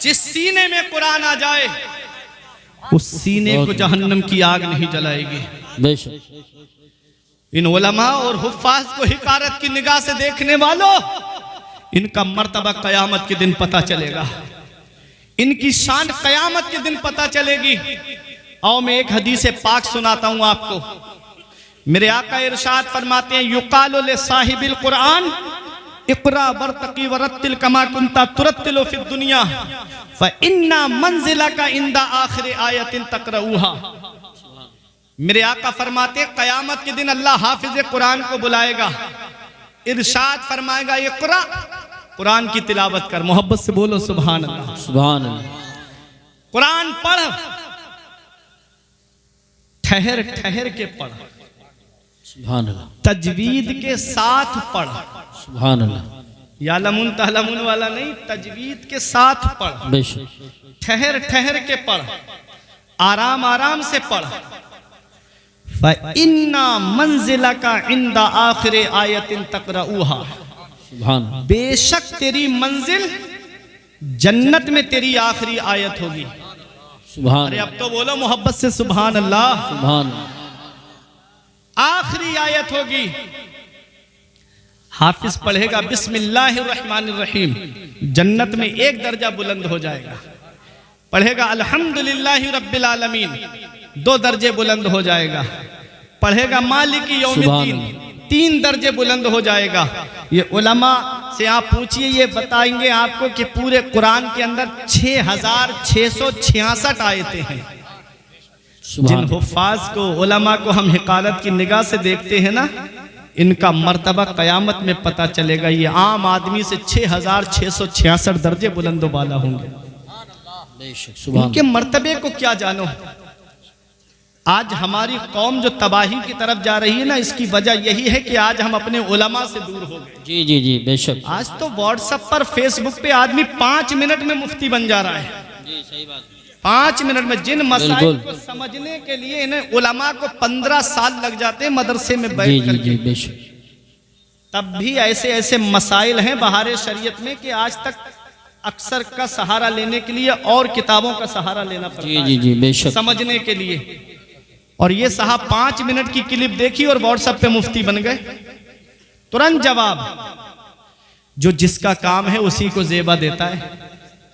जिस सीने में कुरान आ जाए उस सीने को जहन्नम की आग नहीं जलाएगी। बेशक। इन उलमा और हुफ्फाज को हिकारत की निगाह से देखने वालों, इनका मर्तबा कयामत के दिन पता चलेगा, इनकी शान कयामत के दिन पता चलेगी। आओ मैं एक हदीस पाक सुनाता हूं आपको। मेरे आका इरशाद फरमाते हैं, युकालु ले साहिबिल कुरान इक़रा वरतक़ी वरत्तिल कमा कुंता तुरत्तिलु फिद दुनिया फ़इन्ना मंज़िलका इंदा आखिर आयतिन तक़रऊहा। मेरे आका फरमाते कयामत के दिन अल्लाह हाफिज कुरान को बुलाएगा, इरशाद फरमाएगा इक़रा, कुरान की तिलावत कर। मोहब्बत से बोलो सुभान अल्लाह, सुभान अल्लाह। कुरान पढ़, ठहर ठहर के पढ़। सुभान अल्लाह, तजवीद के साथ पढ़। सुभान अल्लाह, यालमुन तहलमुन वाला नहीं, तजवीद के साथ पढ़। बेशक, ठहर ठहर के पढ़, आराम आराम से पढ़। फ़इन्ना मंज़िलका इंदा आखिर आयतिन तक़रऊहा, सुभान अल्लाह, बेशक तेरी मंजिल जन्नत में तेरी आखिरी आयत होगी। सुभान अरे अल्लाह, अब तो बोलो मोहब्बत से सुभान अल्लाह। सुभान अल्लाह, आखिरी आयत होगी। हाफिज पढ़ेगा बिस्मिल्लाहिर्रहमानिर्रहीम, जन्नत में एक दर्जा बुलंद हो जाएगा। पढ़ेगा अल्हम्दुलिल्लाहि रब्बिल आलमीन, 2 दर्जे बुलंद हो जाएगा। पढ़ेगा मालिकी यौमिद्दीन, 3 दर्जे बुलंद हो जाएगा। ये उलमा से आप पूछिए, ये बताएंगे आपको कि पूरे कुरान के अंदर 6666 आयतें हैं। जिन हुफ्फाज को, उलमा को हम हिकालत की निगाह से देखते हैं ना, इनका मर्तबा कयामत में पता चलेगा। ये आम आदमी से 6666 दर्जे बुलंद वाला होंगे। बेशक, सुभान उनके मर्तबे को क्या जानो। आज हमारी कौम जो तबाही की तरफ जा रही है ना, इसकी वजह यही है कि आज हम अपने उलमा से दूर हो गए। जी जी जी, बेशक। आज तो व्हाट्सएप पर, फेसबुक पे आदमी 5 मिनट में मुफ्ती बन जा रहा है। जी, सही बात। 5 मिनट में जिन मसाइल बिल्कुल। को समझने के लिए इन्हें उलमा को 15 साल लग जाते हैं मदरसे में जी बैठ जी करके। जी, बेशक। तब भी ऐसे ऐसे मसाइल हैं बहारे शरीयत में कि आज तक अक्सर का सहारा लेने के लिए और किताबों का सहारा लेना पड़ता जी है जी जी, बेशक। समझने के लिए। और ये साहब 5 मिनट की क्लिप देखी और व्हाट्सएप पे मुफ्ती बन गए। तुरंत जवाब। जो जिसका काम है उसी को जेबा देता है।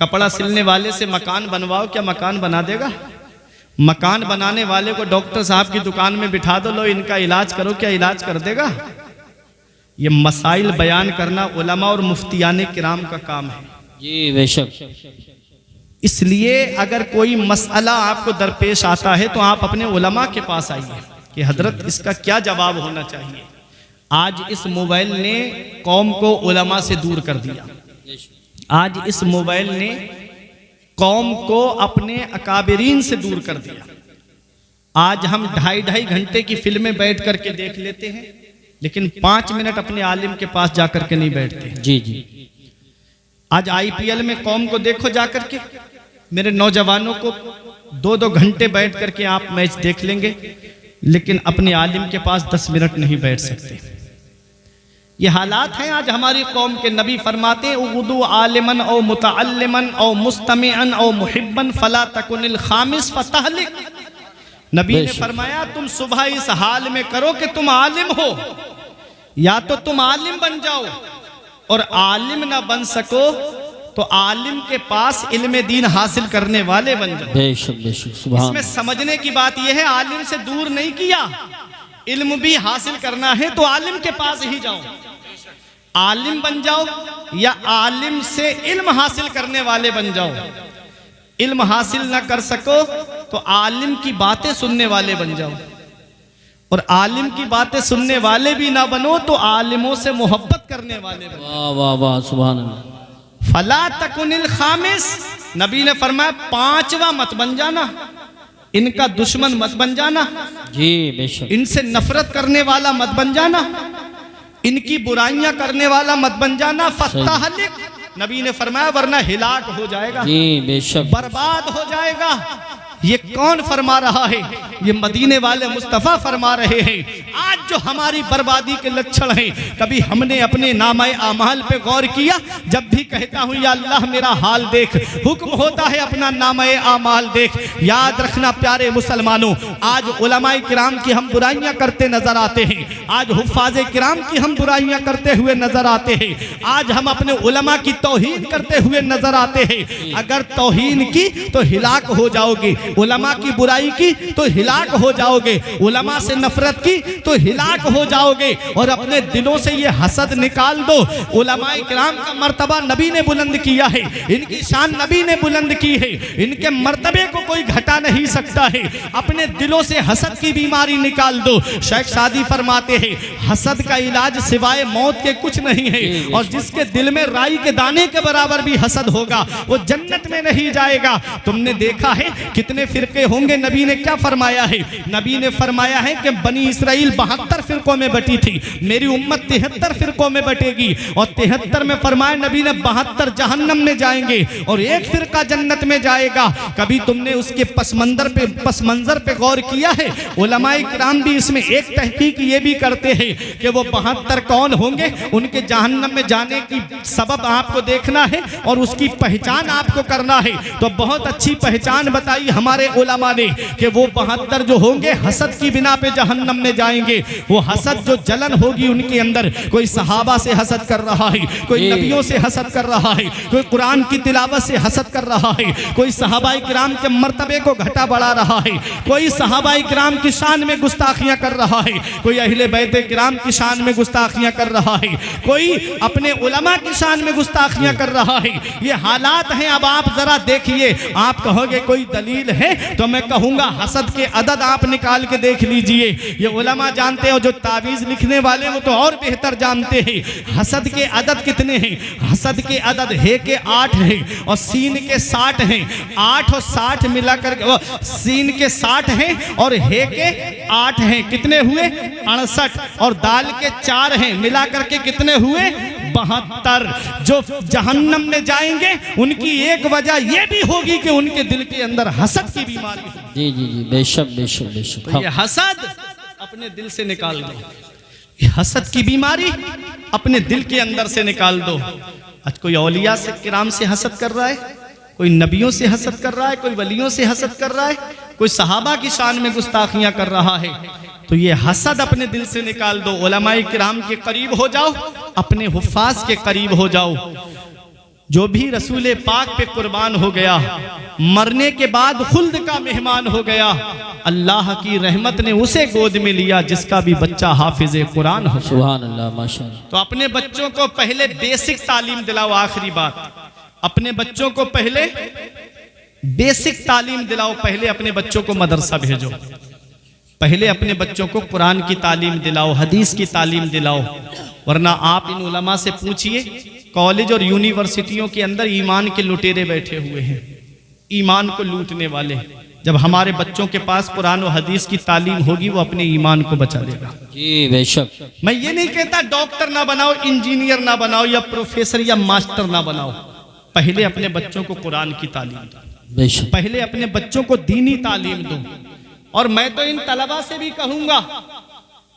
कपड़ा सिलने वाले से मकान बनवाओ, क्या मकान बना देगा? मकान बनाने वाले को डॉक्टर साहब की दुकान में बिठा दो, लो इनका इलाज करो, क्या इलाज कर देगा? ये मसाइल बयान करना उलमा और मुफ्तियाने किराम का काम है। जी, बेशक। इसलिए अगर कोई मसला आपको दरपेश आता है तो आप अपने उलमा के पास आइए कि हजरत इसका क्या जवाब होना चाहिए। आज इस मोबाइल ने कौम को उलमा से दूर कर दिया। आज इस मोबाइल ने कौम को अपने अकाबिरीन से दूर कर दिया। आज हम 2.5 घंटे की फिल्में बैठ करके देख लेते हैं, लेकिन 5 मिनट अपने आलिम के पास जाकर के नहीं बैठते। जी जी, आज IPL में कौम को देखो जाकर के, मेरे नौजवानों को 2-2 घंटे बैठ करके आप मैच देख लेंगे, लेकिन अपने आलिम के पास 10 मिनट नहीं बैठ सकते। ये हालात हैं आज हमारी कौम के। नबी फरमाते उगदू आलिमन औ मुतअल्लिमन औ मुस्तमिअन औ मुहिब्बन फला तकुनिल खामिस फतहलिक। नबी ने फरमाया तुम सुबह इस हाल में करो कि तुम आलिम हो, या तो तुम आलिम बन जाओ, और आलिम ना बन सको तो आलिम के पास इल्म दीन हासिल करने वाले बन जाओ। बेशक बेशक, सुभान। इसमें समझने की बात यह है, आलिम से दूर नहीं किया, इल्म भी हासिल करना है तो आलिम के पास ही जाओ। आलिम बन जाओ या आलिम से इल्म हासिल करने वाले बन जाओ। इल्म हासिल ना कर सको तो आलिम की बातें सुनने वाले बन जाओ, और आलिम की बातें सुनने वाले भी ना बनो तो आलिमों से मोहब्बत करने वाले बनो। वाह वाह वाह, सुभान अल्लाह। फला तकुनिल खामिस, नबी ने फरमाया 5वां मत बन जाना, इनका दुश्मन मत बन जाना, जी बेशक। इनसे नफरत करने वाला मत बन जाना, इनकी बुराइयां करने वाला मत बन जाना। फतहलिक, नबी ने फरमाया वरना हिलाक हो जाएगा, जी बेशक, बर्बाद हो जाएगा। ये कौन फरमा रहा है? ये मदीने वाले मुस्तफ़ा फरमा रहे हैं। आज जो हमारी बर्बादी के लक्षण हैं, कभी हमने अपने नामाए आमाल पे गौर किया? जब भी कहता हूँ या अल्लाह मेरा हाल देख, हुक्म होता है अपना नामाए आमाल देख। याद रखना प्यारे मुसलमानों, आज उलमाए किराम की हम बुराइयां करते नजर आते हैं, आज हुफ्फाज़े किराम की हम बुराइयां करते हुए नजर आते हैं, आज हम अपने उलमा की तौहीन करते हुए नजर आते हैं। अगर तौहीन की तो हिलाक हो जाओगे, उलमा की बुराई की तो हिलाक हो जाओगे, उलमा से नफरत की तो हिलाक हो जाओगे। और अपने दिलों से ये हसद निकाल दो। उलमाए किराम का मर्तबा नबी ने बुलंद किया है, इनकी शान नबी ने बुलंद की है, इनके मर्तबे को कोई घटा नहीं सकता है। अपने दिलों से हसद की बीमारी निकाल दो। शेख सादी फरमाते हैं हसद का इलाज सिवाय मौत के कुछ नहीं है, और जिसके दिल में राई के दाने के बराबर भी हसद होगा वो जन्नत में नहीं जाएगा। तुमने देखा है कितने फिरके होंगे? नबी ने क्या फरमाया है? नबी ने फरमाया है कि बनी इसराइल 72 72 फिरकों में बटी थी, मेरी उम्मत 73 फिरकों में बटेगी और 73 में फरमाया नबी ने 72 जहन्नम में जाएंगे और एक फिरका जन्नत में जाएगा। कभी तुमने उसके पस मंजर पे गौर किया है? उलमाए किराम भी इसमें एक तहकीक ये भी करते हैं कि वो 72 कौन होंगे, उनके जहन्नम में जाने की सबब आपको देखना है और उसकी पहचान आपको करना है। तो बहुत अच्छी पहचान बताई हमारे उलमा ने कि वो 72 जो होंगे हसद की बिना पे जहन्नम में जाएंगे। वो हसद जो जलन होगी उनके अंदर, कोई सहाबा से हसद कर रहा है, कोई नबियों से हसद कर रहा है, कोई कुरान की तिलावत से हसद कर रहा है, कोई सहाबाए किराम के मर्तबे को घटा बढ़ा रहा है, कोई सहाबाए किराम की शान में गुस्ताखियां कर रहा है, कोई अहले बैत किराम की शान में गुस्ताखियां कर रहा है, कोई अपने उलमा की शान में गुस्ताखियां कर रहा है। ये हालात हैं। अब आप जरा देखिए, आप कहोगे कोई दलील है तो मैं कहूंगा हसद के अदद आप निकाल के देख लीजिए। ये उलमा जानते हो, जो तावीज लिखने वाले वो तो और बेहतर जानते हैं हसद के अदद कितने हैं। हसद के अदद हे के 8 हैं और सीन के 60 हैं। 8 और 60 मिलाकर सीन के 60 हैं और हे के 8 हैं, कितने हुए 68, और दाल के 4 हैं, मिलाकर के कितने हुए 72। जो जहन्नम में जाएंगे उनकी एक वजह यह भी होगी कि उनके दिल के अंदर हसद की बीमारी है। जी जी जी, बेशक बेशक बेशक। तो ये हसद अपने दिल से निकाल दो, ये हसद की बीमारी अपने दिल के अंदर से निकाल दो। आज कोई औलिया से किराम से हसद कर रहा है, कोई नबियों से हसद कर रहा है, कोई वलियों से हसद कर रहा है, कोई सहाबा की शान में गुस्ताखियां कर रहा है। तो ये हसद अपने दिल से निकाल दो। उलमाए किराम के करीब हो जाओ, अपने हुफ्फाज के करीब हो जाओ। जो भी रसूल पाक पे कुर्बान हो गया, मरने के बाद खुल्द का मेहमान हो गया, अल्लाह की रहमत ने उसे गोद में लिया जिसका भी बच्चा हाफिज कुरान हो। सुभान अल्लाह, माशाअल्लाह। तो अपने बच्चों को पहले बेसिक तालीम दिलाओ। आखिरी बात, अपने बच्चों को पहले बेसिक तालीम दिलाओ। पहले अपने बच्चों को मदरसा भेजो, पहले अपने बच्चों को कुरान की तालीम दिलाओ, हदीस की तालीम दिलाओ। वरना आप इन उलमा से पूछिए, कॉलेज और यूनिवर्सिटियों के अंदर ईमान के लुटेरे बैठे हुए हैं, ईमान को लूटने वाले। जब हमारे बच्चों के पास कुरान और हदीस की तालीम होगी, वो अपने ईमान को बचा लेगा। जी बेशक। मैं ये नहीं कहता डॉक्टर ना बनाओ, इंजीनियर ना बनाओ, या प्रोफेसर या मास्टर ना बनाओ। पहले अपने बच्चों को कुरान की तालीम दो, बेशक। पहले अपने बच्चों को दीनी तालीम दो। और मैं तो इन तलबा से भी कहूंगा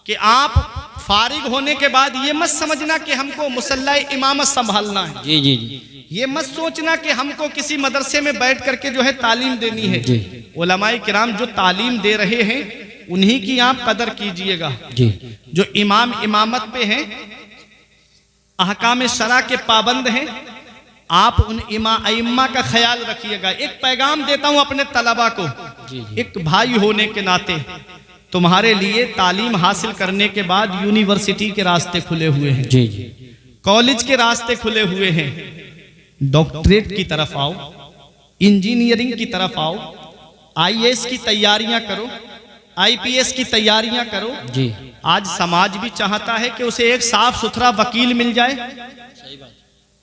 कि आप फारिग होने के बाद ये मत समझना कि हमको मुसल्ला इमामत संभालना है। जी जी जी। ये मत सोचना कि हमको किसी मदरसे में बैठ करके जो है तालीम देनी है। जी। उलमाए किराम जो तालीम दे रहे हैं उन्हीं की आप कदर कीजिएगा। जी। जो इमाम इमामत पे हैं, अहकाम शरा के पाबंद हैं, आप उन इम्मा का ख्याल रखिएगा। एक पैगाम देता हूं अपने तलबा को, एक भाई होने के नाते, तुम्हारे लिए तालीम हासिल करने के बाद यूनिवर्सिटी के रास्ते खुले हुए हैं। जी जी। कॉलेज के रास्ते खुले हुए हैं। डॉक्टरेट की तरफ आओ, इंजीनियरिंग की तरफ आओ, आईएएस की तैयारियां करो, आईपीएस की तैयारियां करो। जी। आज समाज भी चाहता है कि उसे एक साफ सुथरा वकील मिल जाए।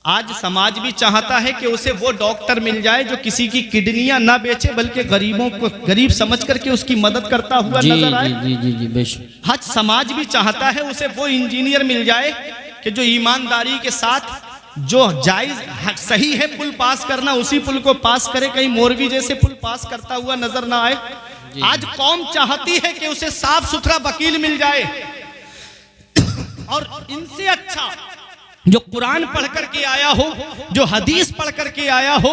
आज समाज भी चाहता है कि उसे वो डॉक्टर मिल जाए जो किसी की किडनियां ना बेचे, बल्कि गरीबों को गरीब समझ करके उसकी मदद करता हुआ नजर आए। जी जी जी बेशक। आज समाज भी चाहता है उसे वो इंजीनियर मिल जाए कि जो ईमानदारी के साथ, जो जायज सही है पुल पास करना, उसी पुल को पास करे, कहीं मौलवी जैसे पुल पास करता हुआ नजर ना आए। आज कौम चाहती है कि उसे साफ सुथरा वकील मिल जाए। और इनसे अच्छा जो कुरान पढ़ करके आया हो, जो हदीस पढ़ करके आया हो,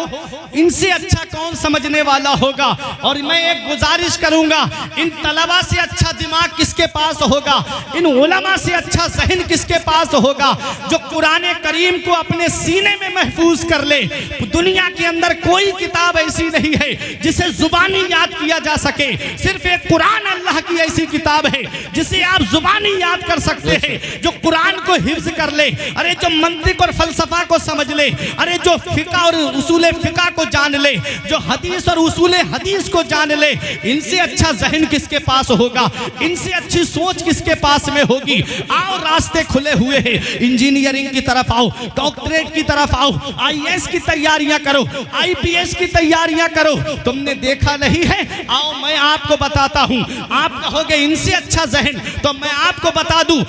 इनसे अच्छा कौन समझने वाला होगा। और मैं एक गुजारिश करूंगा, इन तलबा से अच्छा दिमाग किसके पास होगा, इन उलमा से अच्छा ज़हन किसके पास होगा, जो कुरान करीम को अपने सीने में महफूज कर ले। दुनिया के अंदर कोई किताब ऐसी नहीं है जिसे जुबानी याद किया जा सके। सिर्फ एक कुरान अल्लाह की ऐसी किताब है जिसे आप जुबानी याद कर सकते हैं, जो कुरान को हिफ्ज कर ले। अरे जो मंतिक और फलसफा को समझ ले, अरे जो फिका और उसूल फिका को जान ले, जो हदीस और उसूल हदीस को जान ले, इनसे अच्छा जहन किसके पास होगा, इनसे अच्छी सोच किसके पास में होगी। आओ रास्ते खुले हुए हैं, इंजीनियरिंग की तरफ आओ, डॉक्टरेट की तरफ आओ, आईएएस की तैयारियां करो, आईपीएस की तैयारियां करो। तुमने देखा नहीं है, आओ मैं आपको बताता हूं। आप कहोगे इनसे अच्छा जहन, तो मैं आपको बता दूं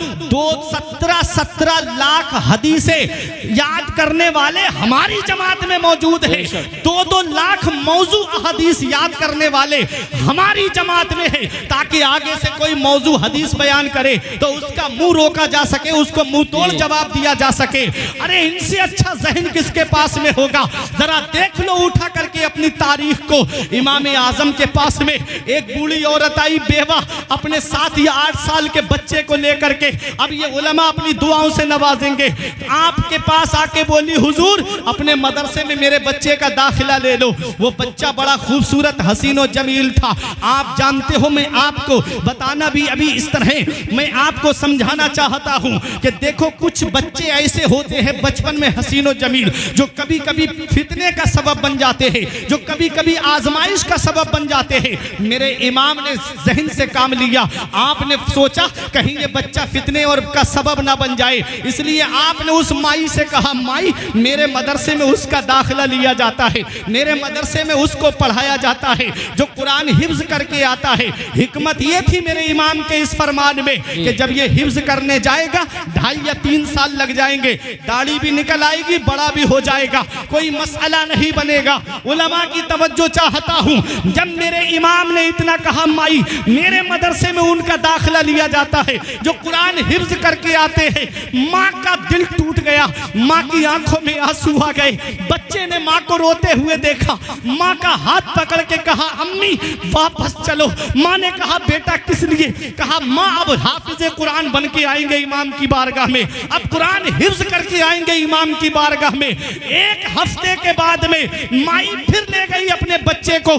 17 लाख हदीसें याद करने वाले हमारी जमात में मौजूद है। 2 लाख मौजू हदीस याद करने वाले हमारी जमात में है, ताकि आगे से कोई मौजू हदीस बयान करे तो उसका मुंह रोका जा सके, उसको मुंह तोड़ जवाब दिया जा सके। अरे इनसे अच्छा जहन किसके पास में होगा? जरा देख लो उठा करके अपनी तारीख को। इमाम आजम के पास में एक बूढ़ी औरत आई, बेवा, अपने 7 या 8 साल के बच्चे को लेकर के। अब ये उलमा अपनी दुआओं से नवाजेंगे। आपके पास आके बोली, हुजूर अपने मदरसे में मेरे बच्चे का दाखिला ले लो। वो बच्चा बड़ा खूबसूरत, हसीन और जमील था। आप जानते हो, मैं आपको बताना भी अभी इस तरह मैं आपको समझाना चाहता हूं कि देखो कुछ बच्चे ऐसे होते हैं बचपन में हसीन और जमील, जो कभी कभी फितने का सबब बन जाते हैं, जो कभी कभी आजमाइश का सबब बन जाते हैं। मेरे इमाम ने जहन से काम लिया। आपने सोचा कहीं ये बच्चा फितने और का सबब ना बन जाए, इसलिए आपने उस माई से कहा, माई मेरे मदरसे में उसका दाखिला लिया जाता है, मेरे मदरसे में उसको पढ़ाया जाता है जो कुरान हिफ्ज करके आता है। हिकमत ये थी मेरे इमाम के इस फरमान में कि जब ये हिफ्ज करने जाएगा 2.5 या 3 साल लग जाएंगे, दाढ़ी भी निकल आएगी, बड़ा भी हो जाएगा, कोई मसला नहीं बनेगा। उलमा की तवज्जो चाहता हूँ, जब मेरे इमाम ने इतना कहा, माई मेरे मदरसे में उनका दाखिला लिया जाता है जो कुरान हिफ्ज करके आते हैं, माँ का दिल टूट गया, माँ की आंखों में आंसू आ गए। बच्चे ने माँ को रोते हुए देखा, माँ का हाथ पकड़ के कहा, अम्मी वापस चलो। माँ ने कहा, बेटा किस लिए? कहा, माँ अब हाफिज कुरान बन के आएंगे इमाम की बारगाह में, अब कुरान हिफ्ज करके आएंगे इमाम की बारगाह में। 1 हफ्ते के बाद में माई फिर ले गई अपने बच्चे को।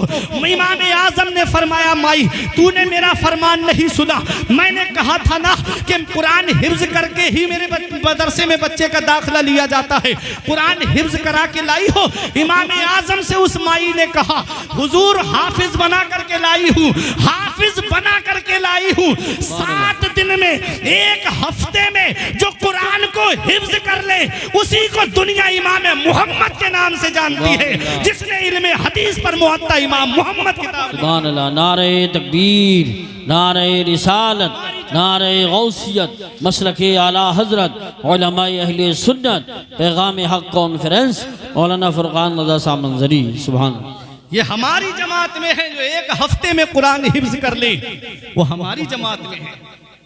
इमाम आजम ने फरमाया, माई तूने मेरा फरमान नहीं सुना, मैंने कहा था ना कि कुरान हिफ्ज करके ही मेरे मदरसे में बच्चे का दाखिला लिया जाता है। कुरान हिफ्ज करा के लाई हो? इमाम आजम से उस माई ने कहा, हुजूर हाफिज बना करके लाई हूँ, हाफिज बना करके लाई हूँ। 7 दिन में, 1 हफ्ते में जो कुरान को हिफ्ज कर ले, उसी को दुनिया इमाम मोहम्मद के नाम से जानती है, जिसने इल्मे हदीस पर मुअत्ता इमाम मोहम्मद किताब। सुभान अल्लाह। नारे तकबीर, नारे रिसालत, नारे गौसियत, मसलके आला हजरत, उलमाए अहले सुन्नत, पैगाम हक कॉन्फ्रेंस, मौलाना फुरकान रज़ा साहब मंजरी। सुभान अल्लाह। ये हमारी जमात में है जो 1 हफ्ते में कुरान हिफ्ज कर ले, वो हमारी जमात में है।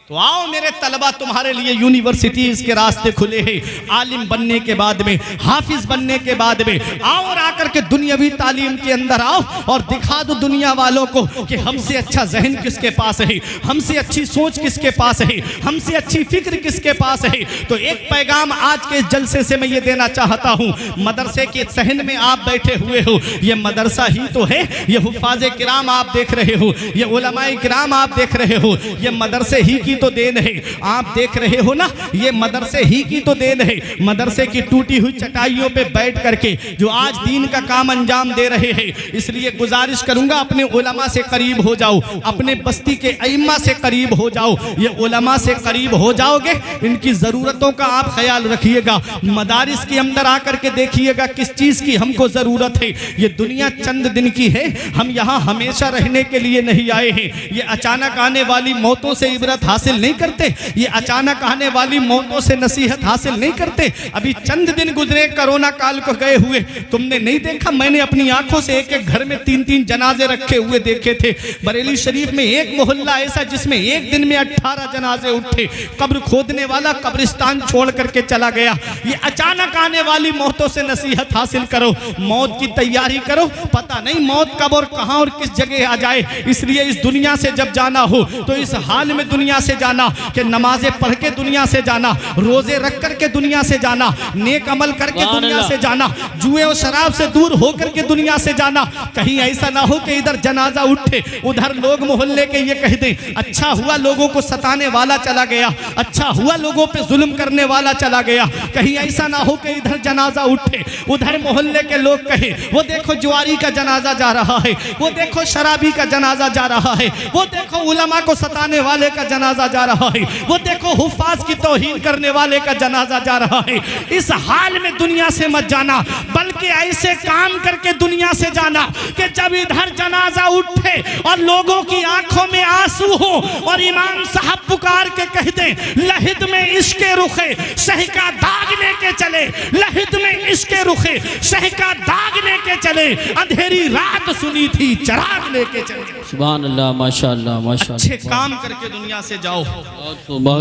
तो आओ मेरे तलबा, तुम्हारे लिए यूनिवर्सिटीज के रास्ते खुले हैं। आलिम बनने के बाद में, हाफिज बनने के बाद में, आओ और आकर के दुनियावी तालीम के अंदर आओ और दिखा दो दुनिया वालों को कि हमसे अच्छा जहन किसके पास है, हमसे अच्छी सोच किसके पास है, हमसे अच्छी फिक्र किसके पास है। तो एक पैगाम आज के इस जलसे से मैं ये देना चाहता हूँ, मदरसे के सहन में आप बैठे हुए हो, ये मदरसा ही तो है, ये हुफ़ाज़े किराम आप देख रहे हो, ये उलमाए किराम आप देख रहे हो, ये मदरसे ही की तो देन है। आप देख रहे हो ना, ये मदरसे ही की तो देन है। मदरसे की टूटी हुई चटाइयों पे बैठ करके जो आज दीन का काम अंजाम दे रहे हैं, इसलिए गुजारिश करूंगा अपने उलमा से करीब हो जाओ, अपने बस्ती के अइम्मा से करीब हो जाओ। ये उलमा से करीब हो जाओगे, इनकी ज़रूरतों का आप ख्याल रखिएगा। मदारिस के अंदर आकर के देखिएगा किस चीज़ की हमको ज़रूरत है। ये दुनिया चंद दिन की है, हम यहाँ हमेशा रहने के लिए नहीं आए हैं। ये अचानक आने वाली मौतों से इबरत हासिल नहीं करते, ये अचानक आने वाली मौतों से नसीहत हासिल नहीं करते। अभी चंद दिन गुजरे कोरोना काल को गए हुए, तुमने नहीं देखा? मैंने अपनी आंखों से एक एक घर में 3-3 जनाजे रखे हुए देखे थे। बरेली शरीफ में एक मोहल्ला ऐसा जिसमें एक दिन में 18 जनाजे उठे। कब्र खोदने वाला कब्रिस्तान छोड़ करके चला गया। ये अचानक आने वाली मौतों से नसीहत हासिल करो, मौत की तैयारी करो, पता नहीं मौत कब और कहां और किस जगह आ जाए। इसलिए इस दुनिया से जब जाना हो तो इस हाल में दुनिया से से जाना, कि नमाजें पढ़ के दुनिया से जाना, रोजे रख करके दुनिया से जाना, नेक अमल करके दुनिया से जाना, जुए और शराब से दूर होकर के दुनिया से जाना। कहीं ऐसा ना हो कि इधर जनाजा उठे, उधर लोग मोहल्ले के ये कह दें अच्छा हुआ लोगों को सताने वाला चला गया, अच्छा हुआ लोगों पे जुल्म करने वाला चला गया। कहीं ऐसा ना हो कि इधर जनाजा उठे, उधर मोहल्ले के लोग कहे वो देखो जुआरी का जनाजा जा रहा है, वो देखो शराबी का जनाजा जा रहा है, वो देखो उलमा को सताने वाले का जनाजा जा रहा है, वो देखो हुफ्फाज की तौहीन करने वाले का जनाजा जा रहा है। इस हाल में दुनिया से मत जाना, बल्कि ऐसे काम करके दुनिया से जाना कि जब इधर जनाजा उठे और लोगों की आंखों में आंसू हो और इमाम साहब पुकार के कह दें लहिद में इश्के रुखे शह का दाग लेके चले, लहिद में इश्के रुखे शह का दाग लेके चले, अंधेरी रात सुनी थी चराग लेके चले। सुभान अल्लाह, माशाअल्लाह माशाअल्लाह। अच्छे काम करके दुनिया से जाओ,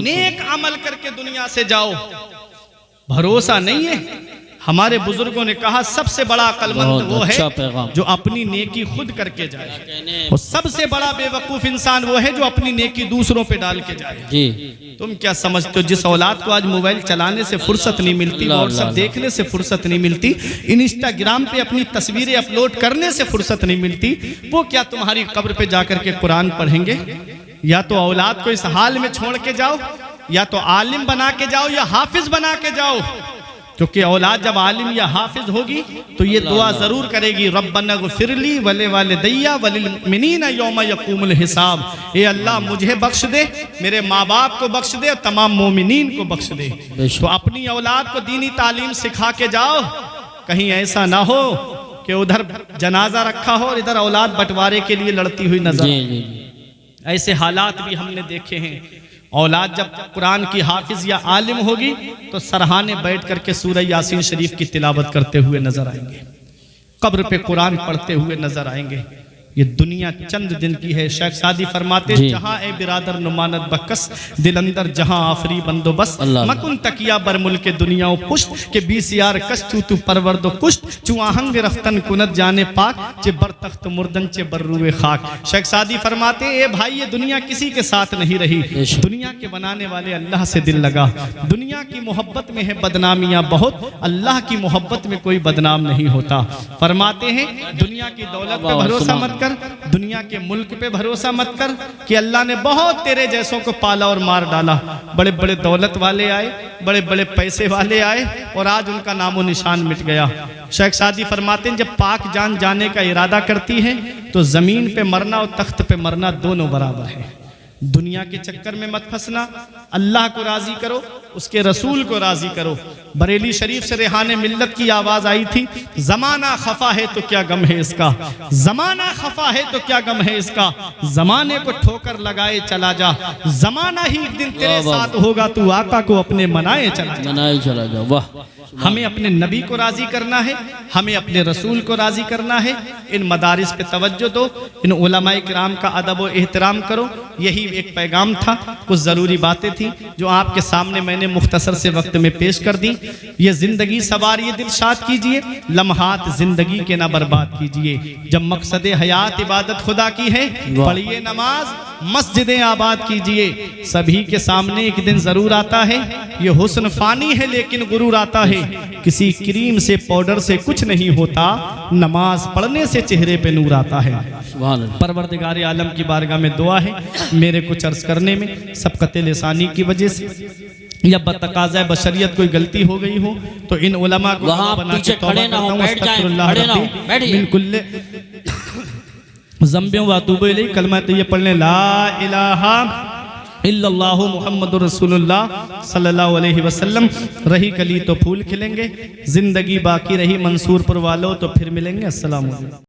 नेक अमल करके दुनिया से जाओ। भरोसा नहीं है, हमारे बुजुर्गों ने कहा सबसे बड़ा अक्लमंद वो है जो अपनी नेकी खुद करके जाए, और सबसे बड़ा बेवकूफ इंसान वो है जो अपनी नेकी दूसरों पे डाल के जाए। जी तुम क्या समझते हो जिस औलाद को आज मोबाइल चलाने से फुर्सत नहीं मिलती, व्हाट्सएप देखने से फुर्सत नहीं मिलती, इंस्टाग्राम पे अपनी तस्वीरें अपलोड करने से फुर्सत नहीं मिलती, वो क्या तुम्हारी कब्र पे जाकर के कुरान पढ़ेंगे? या तो औलाद को इस हाल में छोड़ के जाओ, या तो आलिम बना के जाओ, या हाफिज बना के जाओ। क्योंकि औलाद जब आलिम या हाफिज होगी तो ये दुआ जरूर करेगी रब्बना ग़फ़िरली वले वालिदैया वलिल मुमिनीना यौम यक़ूमुल हिसाब। ए अल्लाह मुझे बख्श दे, मेरे माँ बाप को बख्श दे, और तमाम मोमिनीन को बख्श दे। तो अपनी औलाद को दीनी तालीम सिखा के जाओ, कहीं ऐसा ना हो कि उधर जनाजा रखा हो और इधर औलाद बंटवारे के लिए लड़ती हुई नजर। ऐसे हालात भी हमने देखे हैं। औलाद जब कुरान की हाफिज या आलिम होगी तो सरहाने बैठ करके सूरह यासीन शरीफ की तिलावत करते हुए नजर आएंगे, कब्र पे कुरान पढ़ते हुए नजर आएंगे। ये दुनिया चंद दिन की है। शेख सादी फरमाते जहां ए बिरादर नुमानत बकस दिल अंदर जहां आफरी बंदोबस्त मकुन तकिया बर मुल्क दुनिया पुष्ट के 20 यार कस तू परवरदो कुष्ट चुआहंग रफ्तन कुनत जाने पाक चे बर तख्त मुर्दन चे बर रुए खाक। शेख सादी फरमाते ए भाई ये दुनिया किसी के साथ नहीं रही, दुनिया के बनाने वाले अल्लाह से दिल लगा। दुनिया की मोहब्बत में है बदनामियां बहुत, अल्लाह की मोहब्बत में कोई बदनाम नहीं होता। फरमाते हैं दुनिया की दौलत पे भरोसा मत कर, दुनिया के मुल्क पे भरोसा मत कर कि अल्लाह ने बहुत तेरे जैसों को पाला और मार डाला। बड़े बड़े दौलत वाले आए, बड़े बड़े पैसे वाले आए और आज उनका नामो निशान मिट गया। शेख सादी फरमाते हैं जब पाक जान जाने का इरादा करती है तो जमीन पे मरना और तख्त पे मरना दोनों बराबर है। दुनिया के चक्कर में मत फंसना, अल्लाह को राजी करो, उसके रसूल को राजी करो। बरेली शरीफ से रेहाने मिल्लत की आवाज आई थी, जमाना खफा है तो क्या गम है इसका, जमाना खफा है to क्या गम है इसका, जमाने को ठोकर लगाए चला जा, जमाना ही एक दिन तेरे साथ होगा, तू आका को अपने मनाए चला जा। वाह, हमें अपने नबी को राजी करना है, हमें अपने रसूल को राजी करना है। इन मदारिस पे तवज्जो दो, इन उलमाए किराम का अदब व एहतराम करो। यही एक पैगाम था, कुछ ज़रूरी बातें थी जो आपके सामने मैंने मुख्तसर से वक्त में पेश कर दी। ये ज़िंदगी सवार ये दिलशाद कीजिए, लम्हात ज़िंदगी के ना बर्बाद कीजिए। जब मकसद हयात इबादत खुदा की है, पढ़िए नमाज, मस्जिदें आबाद कीजिए। सभी के सामने एक दिन ज़रूर आता है, ये हुस्न फ़ानी है लेकिन गुरूर आता है। किसी क्रीम से पाउडर से कुछ नहीं होता, नमाज पढ़ने से चेहरे पे नूर आता है। परवरदिगार आलम की बारगाह में दुआ है, मेरे कुछ अर्ज करने में सबकते लिसानी की वजह से या बतकाज़ा बशरियत कोई गलती हो गई हो तो इन उलमा को बना के तौबा करता हूं। अस्तगफिरुल्लाह रब्बी मिन कुल्ले ज़ंबियों व अतूबु इलैहि। कलमा तो ये पढ़ने ला इलाहा इल्लल्लाहु मुहम्मदुर रसूलुल्लाह सल्लल्लाहु अलैहि वसल्लम। रही कली तो फूल खिलेंगे, जिंदगी बाकी रही मंसूरपुर वालों तो फिर मिलेंगे। अस्सलाम वालेकुम।